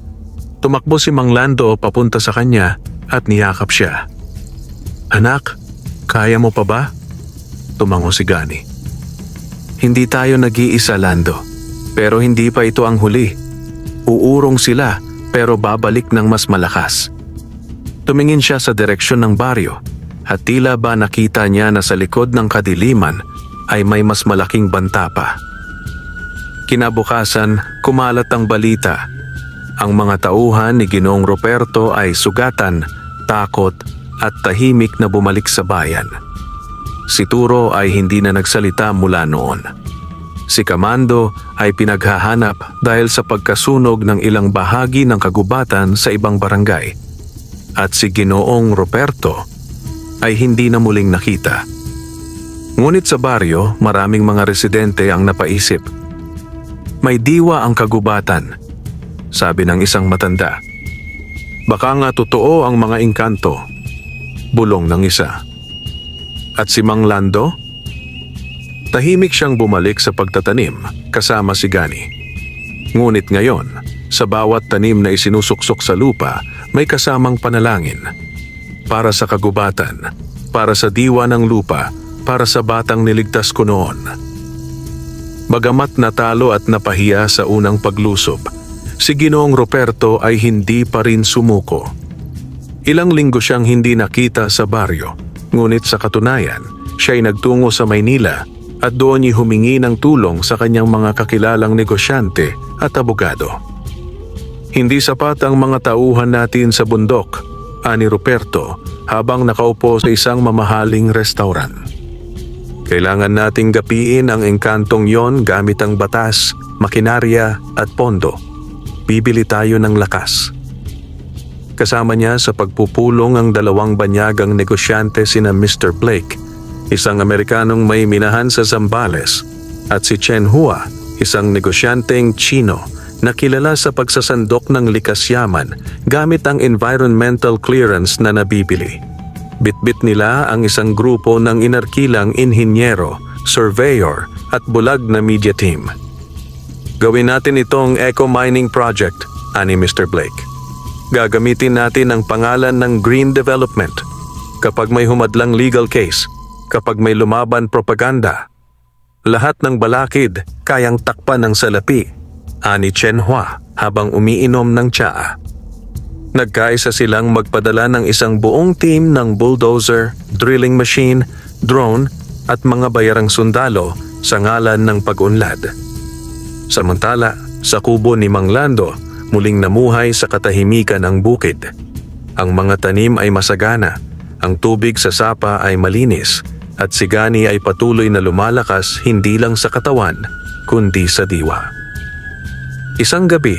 [SPEAKER 1] Tumakbo si Mang Lando papunta sa kanya at niyakap siya. Anak, kaya mo pa ba? Tumango si Gani. Hindi tayo nag-iisa, Lando. Pero hindi pa ito ang huli. Uurong sila pero babalik ng mas malakas. Tumingin siya sa direksyon ng baryo at tila ba nakita niya na sa likod ng kadiliman ay may mas malaking banta pa. Kinabukasan, kumalat ang balita. Ang mga tauhan ni Ginoong Ruperto ay sugatan, takot at tahimik na bumalik sa bayan. Si Turo ay hindi na nagsalita mula noon. Si Kamando ay pinaghahanap dahil sa pagkasunog ng ilang bahagi ng kagubatan sa ibang barangay. At si Ginoong Ruperto ay hindi na muling nakita. Ngunit sa baryo, maraming mga residente ang napaisip. May diwa ang kagubatan, sabi ng isang matanda. Baka nga totoo ang mga engkanto, bulong ng isa. At si Mang Lando? Tahimik siyang bumalik sa pagtatanim kasama si Gani. Ngunit ngayon, sa bawat tanim na isinusuksok sa lupa, may kasamang panalangin. Para sa kagubatan, para sa diwa ng lupa, para sa batang niligtas ko noon. Bagamat natalo at napahiya sa unang paglusob, si Ginoong Ruperto ay hindi pa rin sumuko. Ilang linggo siyang hindi nakita sa baryo, ngunit sa katunayan, siya ay nagtungo sa Maynila at doon niya humingi ng tulong sa kanyang mga kakilalang negosyante at abogado. Hindi sapat ang mga tauhan natin sa bundok, ani Ruperto habang nakaupo sa isang mamahaling restaurant. Kailangan nating gapiin ang engkantong yon gamit ang batas, makinarya at pondo. Bibili tayo ng lakas. Kasama niya sa pagpupulong ang dalawang banyagang negosyante sina Mr. Blake, isang Amerikanong may minahan sa Zambales, at si Chen Hua, isang negosyanteng Chino na kilala sa pagsasandok ng likas yaman gamit ang environmental clearance na nabibili. Bitbit nila ang isang grupo ng inarkilang inhinyero, surveyor at bulag na media team. Gawin natin itong eco-mining project, ani Mr. Blake. Gagamitin natin ang pangalan ng Green Development. Kapag may humadlang legal case, kapag may lumaban propaganda, lahat ng balakid kayang takpan ng salapi, ani Chen Hua habang umiinom ng tsaa. Nagkaisa silang magpadala ng isang buong team ng bulldozer, drilling machine, drone at mga bayarang sundalo sa ngalan ng pag-unlad. Samantala, sa kubo ni Mang Lando, muling namuhay sa katahimikan ng bukid. Ang mga tanim ay masagana, ang tubig sa sapa ay malinis, at si Gani ay patuloy na lumalakas hindi lang sa katawan, kundi sa diwa. Isang gabi,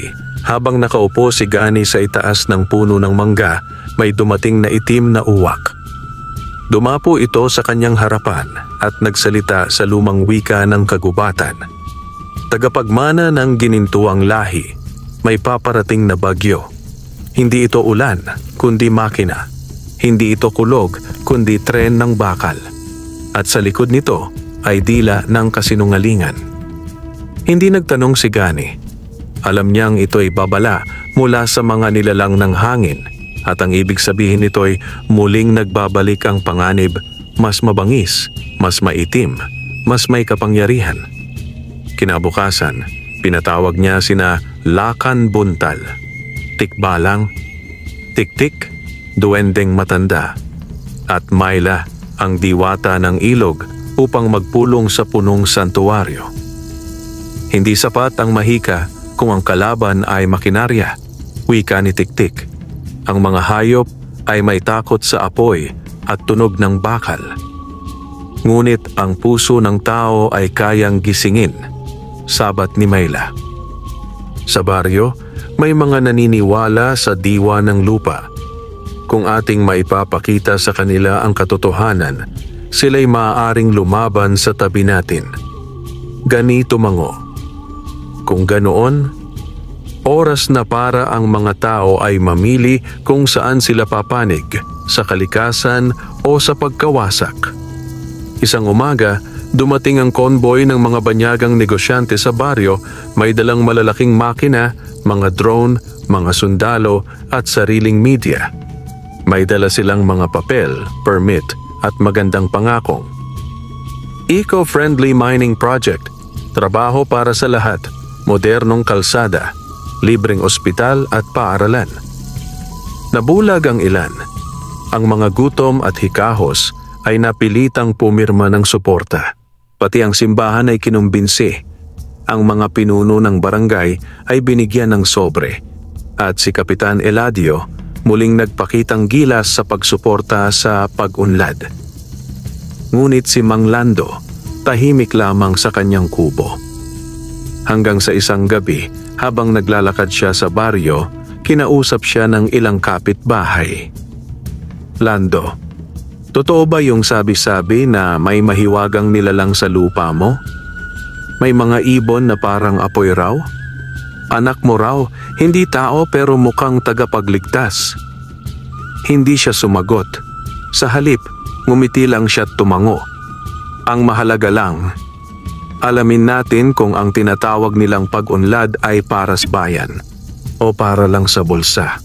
[SPEAKER 1] habang nakaupo si Gani sa itaas ng puno ng mangga, may dumating na itim na uwak. Dumapo ito sa kanyang harapan at nagsalita sa lumang wika ng kagubatan. Tagapagmana ng ginintuang lahi, may paparating na bagyo. Hindi ito ulan, kundi makina. Hindi ito kulog, kundi tren ng bakal. At sa likod nito ay dila ng kasinungalingan. Hindi nagtanong si Gani. Alam niyang ito ay babala mula sa mga nilalang ng hangin at ang ibig sabihin nito ay muling nagbabalik ang panganib, mas mabangis, mas maitim, mas may kapangyarihan. Kinabukasan, pinatawag niya sina Lakan Buntal, Tikbalang, Tiktik, Duwendeng Matanda, at Mayla, ang diwata ng ilog upang magpulong sa punong santuwaryo. Hindi sapat ang mahika kung ang kalaban ay makinarya, wika ni Tiktik. Ang mga hayop ay may takot sa apoy at tunog ng bakal. Ngunit ang puso ng tao ay kayang gisingin, sabat ni Mayla. Sa baryo, may mga naniniwala sa diwa ng lupa. Kung ating maipapakita sa kanila ang katotohanan, sila'y maaaring lumaban sa tabi natin. Ganito mango. Kung ganoon, oras na para ang mga tao ay mamili kung saan sila papanig, sa kalikasan o sa pagkawasak. Isang umaga, dumating ang convoy ng mga banyagang negosyante sa baryo, may dalang malalaking makina, mga drone, mga sundalo at sariling media. May dala silang mga papel, permit at magandang pangakong. Eco-friendly mining project, trabaho para sa lahat, modernong kalsada, libreng ospital at paaralan. Nabulag ang ilan. Ang mga gutom at hikahos ay napilitang pumirma ng suporta. Pati ang simbahan ay kinumbinsi. Ang mga pinuno ng barangay ay binigyan ng sobre. At si Kapitan Eladio muling nagpakitang gilas sa pagsuporta sa pag-unlad. Ngunit si Mang Lando tahimik lamang sa kanyang kubo. Hanggang sa isang gabi, habang naglalakad siya sa baryo, kinausap siya ng ilang kapitbahay. Lando, totoo ba yung sabi-sabi na may mahiwagang nilalang sa lupa mo? May mga ibon na parang apoy raw? Anak mo raw, hindi tao pero mukhang tagapagligtas. Hindi siya sumagot. Sa halip, ngumiti lang siya at tumango. Ang mahalaga lang, alamin natin kung ang tinatawag nilang pag-unlad ay para sa bayan o para lang sa bulsa.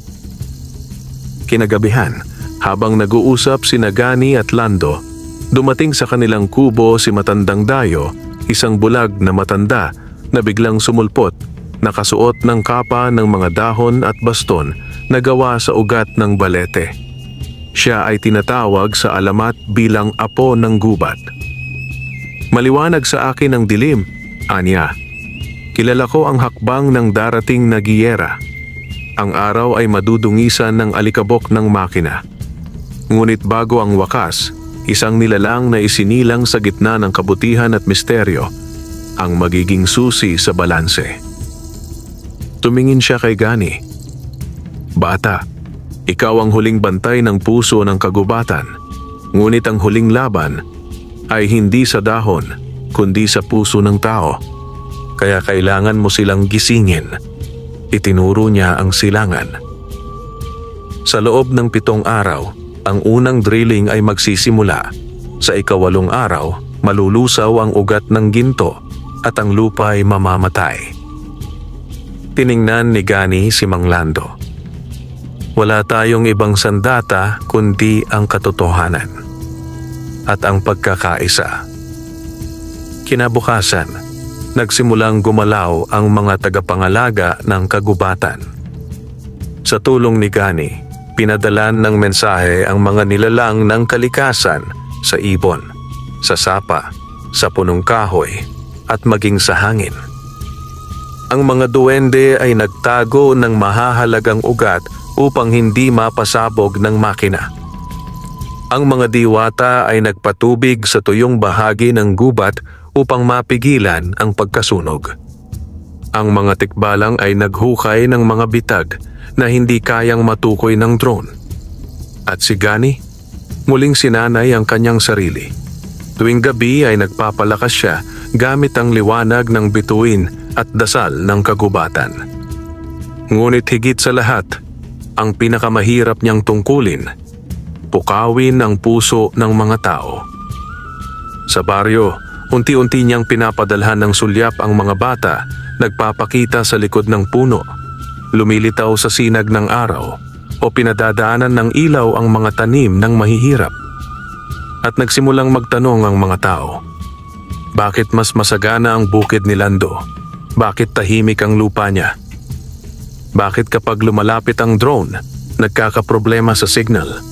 [SPEAKER 1] Kinagabihan, habang nag-uusap si Gani at Lando, dumating sa kanilang kubo si Matandang Dayo, isang bulag na matanda na biglang sumulpot, nakasuot ng kapa ng mga dahon at baston na gawa sa ugat ng balete. Siya ay tinatawag sa alamat bilang Apo ng Gubat. Maliwanag sa akin ang dilim, anya. Kilala ko ang hakbang ng darating na giyera. Ang araw ay madudungisan ng alikabok ng makina. Ngunit bago ang wakas, isang nilalang na isinilang sa gitna ng kabutihan at misteryo, ang magiging susi sa balanse. Tumingin siya kay Gani. Bata, ikaw ang huling bantay ng puso ng kagubatan, ngunit ang huling laban ay hindi sa dahon, kundi sa puso ng tao. Kaya kailangan mo silang gisingin. Itinuro niya ang silangan. Sa loob ng 7 araw, ang unang drilling ay magsisimula. Sa 8 araw, malulusaw ang ugat ng ginto at ang lupa ay mamamatay. Tiningnan ni Gani si Mang Lando. Wala tayong ibang sandata kundi ang katotohanan at ang pagkakaisa. Kinabukasan, nagsimulang gumalaw ang mga tagapangalaga ng kagubatan. Sa tulong ni Gani, pinadalan ng mensahe ang mga nilalang ng kalikasan sa ibon, sa sapa, sa punong kahoy, at maging sa hangin. Ang mga duwende ay nagtago ng mahahalagang ugat upang hindi mapasabog ng makina. Ang mga diwata ay nagpatubig sa tuyong bahagi ng gubat upang mapigilan ang pagkasunog. Ang mga tikbalang ay naghukay ng mga bitag na hindi kayang matukoy ng drone. At si Gani, muling sinanay ang kanyang sarili. Tuwing gabi ay nagpapalakas siya gamit ang liwanag ng bituin at dasal ng kagubatan. Ngunit higit sa lahat, ang pinakamahirap niyang tungkulin, pukawin ang puso ng mga tao. Sa baryo, unti-unti niyang pinapadalhan ng sulyap ang mga bata, nagpapakita sa likod ng puno, lumilitaw sa sinag ng araw, o pinadadaanan ng ilaw ang mga tanim ng mahihirap. At nagsimulang magtanong ang mga tao, bakit mas masagana ang bukid ni Lando? Bakit tahimik ang lupa niya? Bakit kapag lumalapit ang drone, nagkakaproblema sa signal?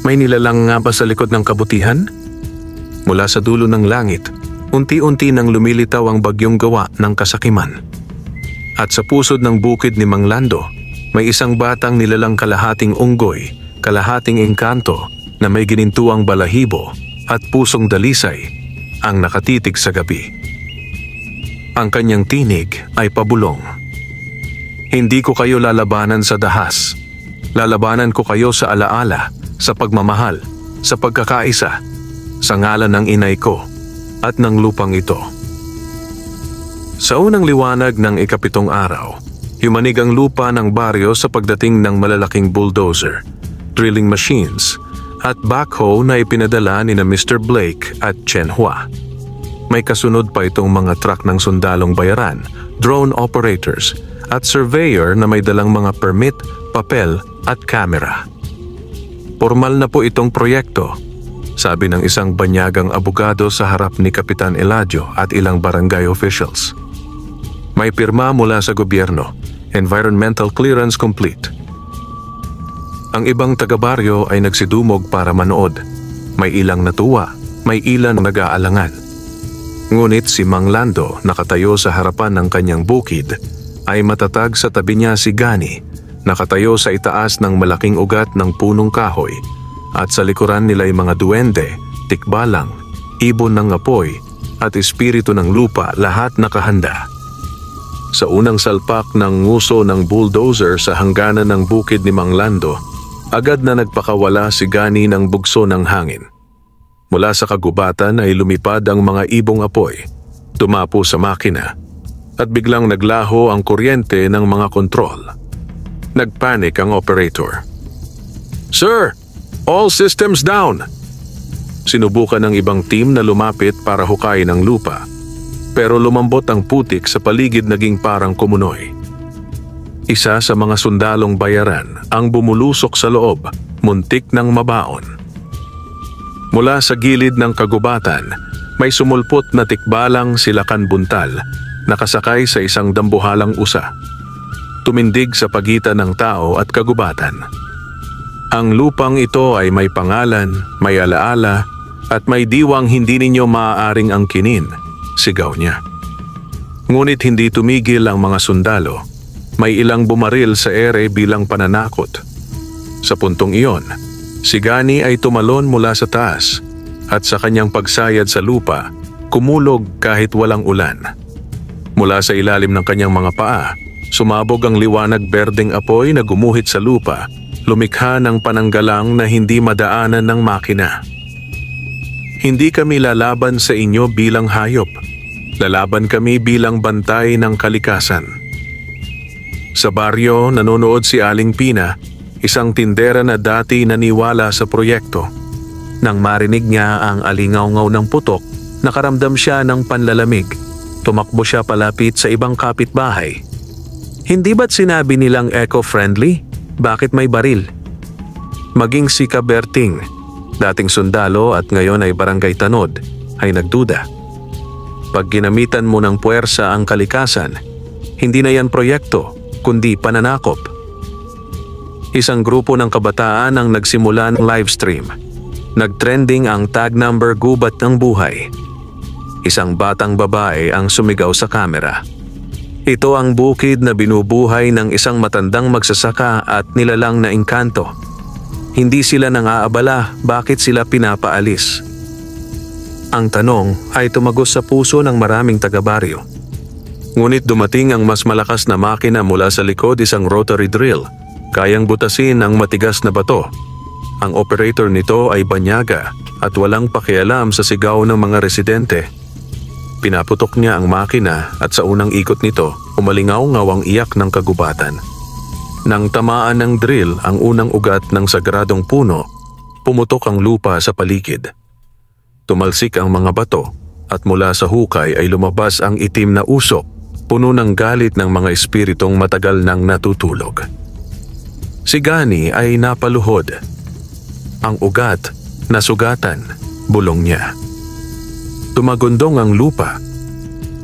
[SPEAKER 1] May nilalang nga ba sa likod ng kabutihan? Mula sa dulo ng langit, unti-unti nang lumilitaw ang bagyong gawa ng kasakiman. At sa pusod ng bukid ni Mang Lando, may isang batang nilalang kalahating unggoy, kalahating engkanto na may ginintuang balahibo at pusong dalisay ang nakatitig sa gabi. Ang kanyang tinig ay pabulong. Hindi ko kayo lalabanan sa dahas. Lalabanan ko kayo sa alaala, sa pagmamahal, sa pagkakaisa, sa ngalan ng inay ko at ng lupang ito. Sa unang liwanag ng ikapitong araw, yumanig ang lupa ng baryo sa pagdating ng malalaking bulldozer, drilling machines, at backhoe na ipinadala ni na Mr. Blake at Chen Hua. May kasunod pa itong mga truck ng sundalong bayaran, drone operators, at surveyor na may dalang mga permit, papel at kamera. Formal na po itong proyekto, sabi ng isang banyagang abogado sa harap ni Kapitan Eladio at ilang barangay officials. May pirma mula sa gobyerno, environmental clearance complete. Ang ibang taga-baryo ay nagsidumog para manood. May ilang natuwa, may ilang nag-aalangan. Ngunit si Mang Lando, nakatayo sa harapan ng kanyang bukid, ay matatag sa tabi niya si Gani, nakatayo sa itaas ng malaking ugat ng punong kahoy, at sa likuran nila ay mga duwende, tikbalang, ibon ng apoy, at espiritu ng lupa, lahat nakahanda. Sa unang salpak ng nguso ng bulldozer sa hangganan ng bukid ni Mang Lando, agad na nagpakawala si Gani ng bugso ng hangin. Mula sa kagubatan ay lumipad ang mga ibong apoy, tumapo sa makina, at biglang naglaho ang kuryente ng mga kontrol. Nagpanik ang operator. "Sir, all systems down!" Sinubukan ng ibang team na lumapit para hukayin ang lupa, pero lumambot ang putik sa paligid, naging parang kumunoy. Isa sa mga sundalong bayaran ang bumulusok sa loob, muntik ng mabaon. Mula sa gilid ng kagubatan, may sumulpot na tikbalang silakan buntal, nakasakay sa isang dambuhalang usa. Tumindig sa pagitan ng tao at kagubatan. Ang lupang ito ay may pangalan, may alaala, at may diwang hindi ninyo maaaring angkinin, sigaw niya. Ngunit hindi tumigil ang mga sundalo. May ilang bumaril sa ere bilang pananakot. Sa puntong iyon, si Gani ay tumalon mula sa taas, at sa kanyang pagsayad sa lupa, kumulog kahit walang ulan. Mula sa ilalim ng kanyang mga paa, sumabog ang liwanag berdeng apoy na gumuhit sa lupa, lumikha ng pananggalang na hindi madaanan ng makina. Hindi kami lalaban sa inyo bilang hayop. Lalaban kami bilang bantay ng kalikasan. Sa baryo, nanonood si Aling Pina, isang tindera na dati naniwala sa proyekto. Nang marinig niya ang alingaw-ngaw ng putok, nakaramdam siya ng panlalamig. Tumakbo siya palapit sa ibang kapitbahay. Hindi ba't sinabi nilang eco-friendly? Bakit may baril? Maging si Kaberting, dating sundalo at ngayon ay barangay tanod, ay nagduda. Pag ginamitan mo ng puwersa ang kalikasan, hindi na yan proyekto, kundi pananakop. Isang grupo ng kabataan ang nagsimula ng livestream. Nagtrending ang tag number Gubat ng Buhay. Isang batang babae ang sumigaw sa kamera. Ito ang bukid na binubuhay ng isang matandang magsasaka at nilalang na engkanto. Hindi sila nang-aabala bakit sila pinapaalis. Ang tanong ay tumagos sa puso ng maraming taga-baryo. Ngunit dumating ang mas malakas na makina mula sa likod, isang rotary drill, kayang butasin ang matigas na bato. Ang operator nito ay banyaga at walang pakialam sa sigaw ng mga residente. Pinaputok niya ang makina at sa unang ikot nito, umalingaw-ngaw ang iyak ng kagubatan. Nang tamaan ng drill ang unang ugat ng sagradong puno, pumutok ang lupa sa paligid. Tumalsik ang mga bato at mula sa hukay ay lumabas ang itim na usok, puno ng galit ng mga espiritong matagal nang natutulog. Si Gani ay napaluhod. Ang ugat, nasugatan, bulong niya. Tumagundong ang lupa.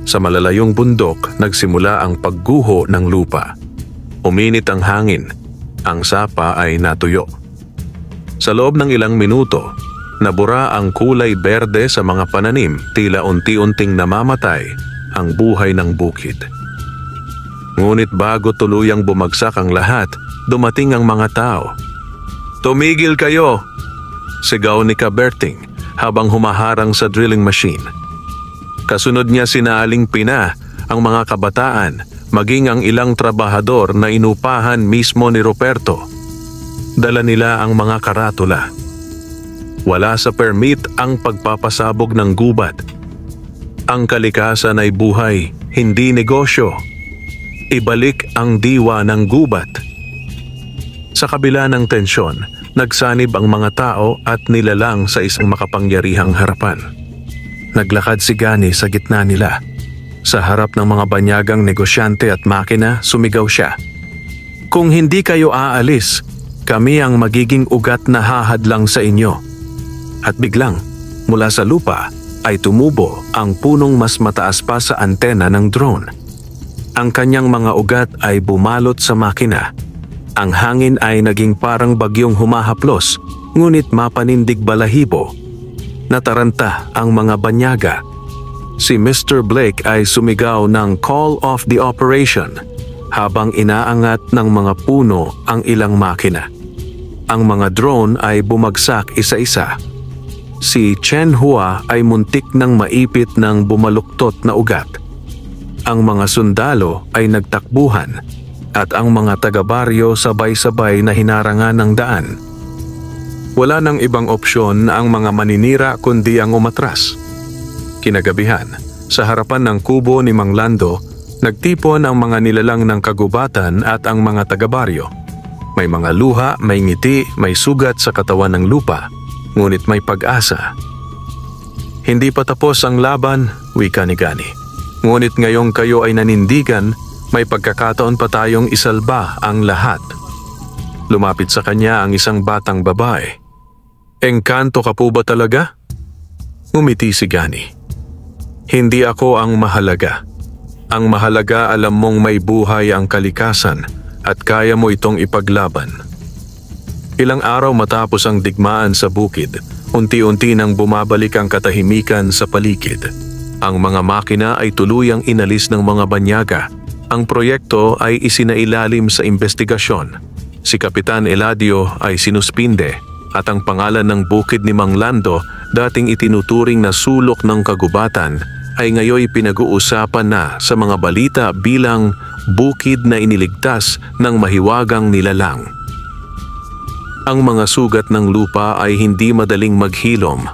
[SPEAKER 1] Sa malalayong bundok, nagsimula ang pagguho ng lupa. Uminit ang hangin. Ang sapa ay natuyo. Sa loob ng ilang minuto, nabura ang kulay berde sa mga pananim, tila unti-unting namamatay ang buhay ng bukid. Ngunit bago tuluyang bumagsak ang lahat, dumating ang mga tao. Tumigil kayo! Sigaw ni Kaberting habang humaharang sa drilling machine. Kasunod niya sina Aling Pina, ang mga kabataan, maging ang ilang trabahador na inupahan mismo ni Ruperto. Dala nila ang mga karatula. Wala sa permit ang pagpapasabog ng gubat. Ang kalikasan ay buhay, hindi negosyo. Ibalik ang diwa ng gubat. Sa kabila ng tensyon, nagsanib ang mga tao at nilalang sa isang makapangyarihang harapan. Naglakad si Gani sa gitna nila. Sa harap ng mga banyagang negosyante at makina, sumigaw siya. Kung hindi kayo aalis, kami ang magiging ugat na hahadlang sa inyo. At biglang, mula sa lupa, ay tumubo ang punong mas mataas pa sa antena ng drone. Ang kanyang mga ugat ay bumalot sa makina. Ang hangin ay naging parang bagyong humahaplos, ngunit mapanindig balahibo. Nataranta ang mga banyaga. Si Mr. Blake ay sumigaw ng call of the operation habang inaangat ng mga puno ang ilang makina. Ang mga drone ay bumagsak isa-isa. Si Chen Hua ay muntik ng maipit ng bumaluktot na ugat. Ang mga sundalo ay nagtakbuhan at ang mga taga-baryo sabay-sabay na hinarangan ng daan. Wala nang ibang opsyon na ang mga maninira kundi ang umatras. Kinagabihan, sa harapan ng kubo ni Mang Lando, nagtipon ang mga nilalang ng kagubatan at ang mga taga-baryo. May mga luha, may ngiti, may sugat sa katawan ng lupa, ngunit may pag-asa. Hindi pa tapos ang laban, wika ni Gani. Ngunit ngayong kayo ay nanindigan, may pagkakataon pa tayong isalba ang lahat. Lumapit sa kanya ang isang batang babae. Engkanto ka po ba talaga? Ngumiti si Gani. Hindi ako ang mahalaga. Ang mahalaga alam mong may buhay ang kalikasan at kaya mo itong ipaglaban. Ilang araw matapos ang digmaan sa bukid, unti-unti nang bumabalik ang katahimikan sa paligid. Ang mga makina ay tuluyang inalis ng mga banyaga. Ang proyekto ay isinailalim sa investigasyon. Si Kapitan Eladio ay sinuspinde at ang pangalan ng bukid ni Mang Lando, dating itinuturing na sulok ng kagubatan, ay ngayoy pinag-uusapan na sa mga balita bilang bukid na iniligtas ng mahiwagang nilalang. Ang mga sugat ng lupa ay hindi madaling maghilom,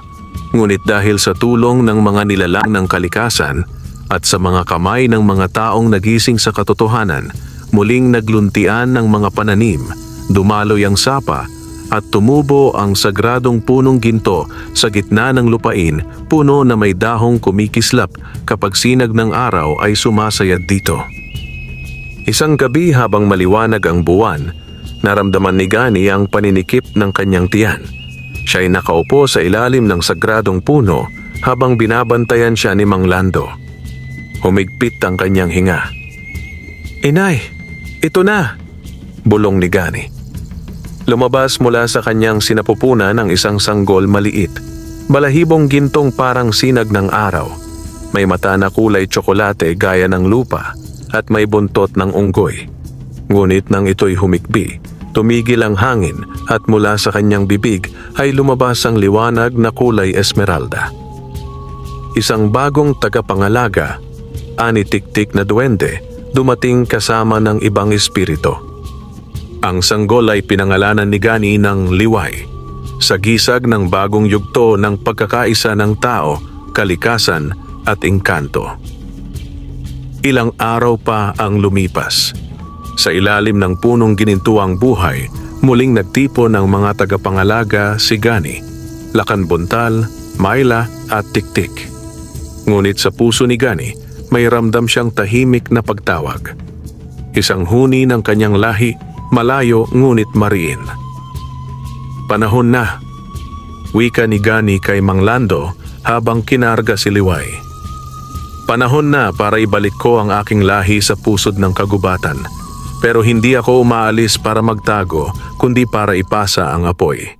[SPEAKER 1] ngunit dahil sa tulong ng mga nilalang ng kalikasan at sa mga kamay ng mga taong nagising sa katotohanan, muling nagluntian ng mga pananim, dumaloy ang sapa at tumubo ang sagradong punong ginto sa gitna ng lupain, puno na may dahong kumikislap kapag sinag ng araw ay sumasayad dito. Isang gabi habang maliwanag ang buwan, naramdaman ni Gani ang paninikip ng kanyang tiyan. Siya ay nakaupo sa ilalim ng sagradong puno habang binabantayan siya ni Mang Lando. Humigpit ang kanyang hinga. "Inay, ito na!" bulong ni Gani. Lumabas mula sa kanyang sinapupunan ang isang sanggol maliit. Balahibong gintong parang sinag ng araw. May mata na kulay tsokolate gaya ng lupa at may buntot ng unggoy. Ngunit nang ito'y humikbi, tumigil ang hangin at mula sa kanyang bibig ay lumabas ang liwanag na kulay esmeralda. Isang bagong tagapangalaga, anitiktik na duwende, dumating kasama ng ibang espiritu. Ang sanggol ay pinangalanan ni Gani ng Liway, sa gisag ng bagong yugto ng pagkakaisa ng tao, kalikasan at engkanto. Ilang araw pa ang lumipas. Sa ilalim ng punong ginintuang buhay, muling nagtipon ng mga tagapangalaga si Gani, Lakan Buntal, Myla at Tiktik. Ngunit sa puso ni Gani, may ramdam siyang tahimik na pagtawag. Isang huni ng kanyang lahi, malayo ngunit mariin. "Panahon na," wika ni Gani kay Mang Lando habang kinarga si Liway. "Panahon na para ibalik ko ang aking lahi sa pusod ng kagubatan. Pero hindi ako umaalis para magtago, kundi para ipasa ang apoy."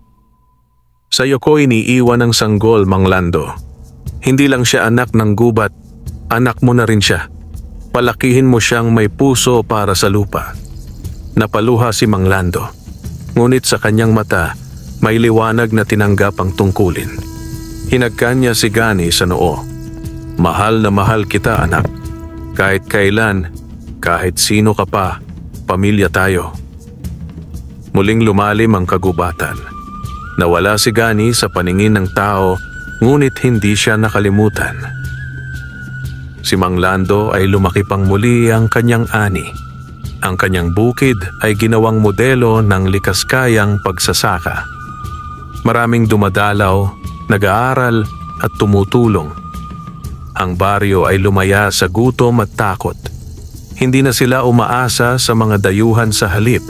[SPEAKER 1] Sa iyo ko iniiwan ng sanggol, Mang Lando. Hindi lang siya anak ng gubat, anak mo na rin siya. Palakihin mo siyang may puso para sa lupa. Napaluha si Mang Lando. ngunit sa kanyang mata may liwanag na tinanggap ang tungkulin. Hinagkan niya si Gani sa noo. Mahal na mahal kita, anak. Kahit kailan, kahit sino ka pa, pamilya tayo. Muling lumalim ang kagubatan. Nawala si Gani sa paningin ng tao, ngunit hindi siya nakalimutan. Si Mang Lando ay lumaki pang muli ang kanyang ani. Ang kanyang bukid ay ginawang modelo ng likaskayang pagsasaka. Maraming dumadalaw, nag-aaral at tumutulong. Ang baryo ay lumaya sa gutom at takot. Hindi na sila umaasa sa mga dayuhan sa halip.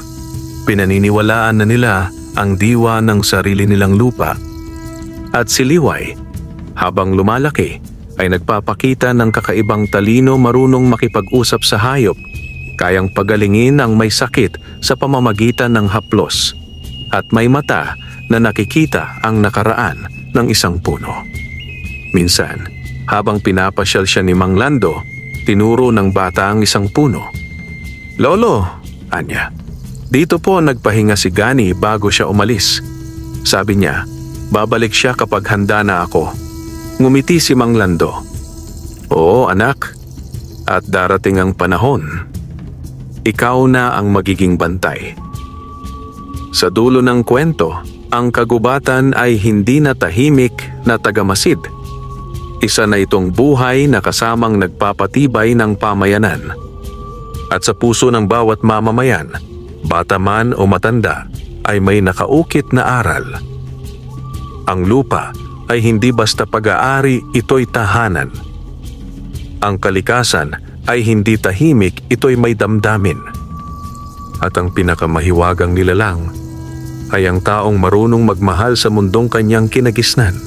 [SPEAKER 1] Pinaniniwalaan na nila ang diwa ng sarili nilang lupa. At si Liway, habang lumalaki, ay nagpapakita ng kakaibang talino, marunong makipag-usap sa hayop, kayang pagalingin ang may sakit sa pamamagitan ng haplos, at may mata na nakikita ang nakaraan ng isang puno. Minsan, habang pinapasyal siya ni Mang Lando, tinuro ng bata ang isang puno. "Lolo," anya, "dito po nagpahinga si Gani bago siya umalis. Sabi niya, babalik siya kapag handa na ako." Ngumiti si Mang Lando. "Oo, anak. At darating ang panahon. Ikaw na ang magiging bantay." Sa dulo ng kwento, ang kagubatan ay hindi na tahimik na tagamasid. Isa na itong buhay na kasamang nagpapatibay ng pamayanan. At sa puso ng bawat mamamayan, bata man o matanda, ay may nakaukit na aral. Ang lupa ay hindi basta pag-aari, ito'y tahanan. Ang kalikasan ay hindi tahimik, ito'y may damdamin. At ang pinakamahiwagang nilalang ay ang taong marunong magmahal sa mundong kanyang kinagisnan.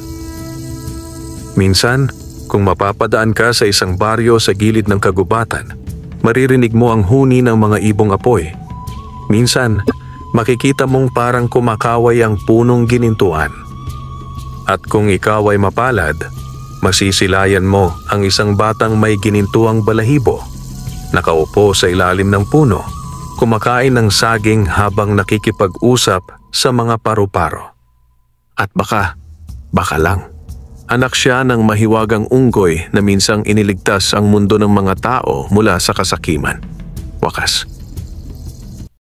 [SPEAKER 1] Minsan, kung mapapadaan ka sa isang baryo sa gilid ng kagubatan, maririnig mo ang huni ng mga ibong apoy. Minsan, makikita mong parang kumakaway ang punong ginintuan. At kung ikaw ay mapalad, masisilayan mo ang isang batang may ginintuang balahibo, nakaupo sa ilalim ng puno, kumakain ng saging habang nakikipag-usap sa mga paru-paro. At baka lang, anak siya ng mahiwagang unggoy na minsang iniligtas ang mundo ng mga tao mula sa kasakiman. Wakas,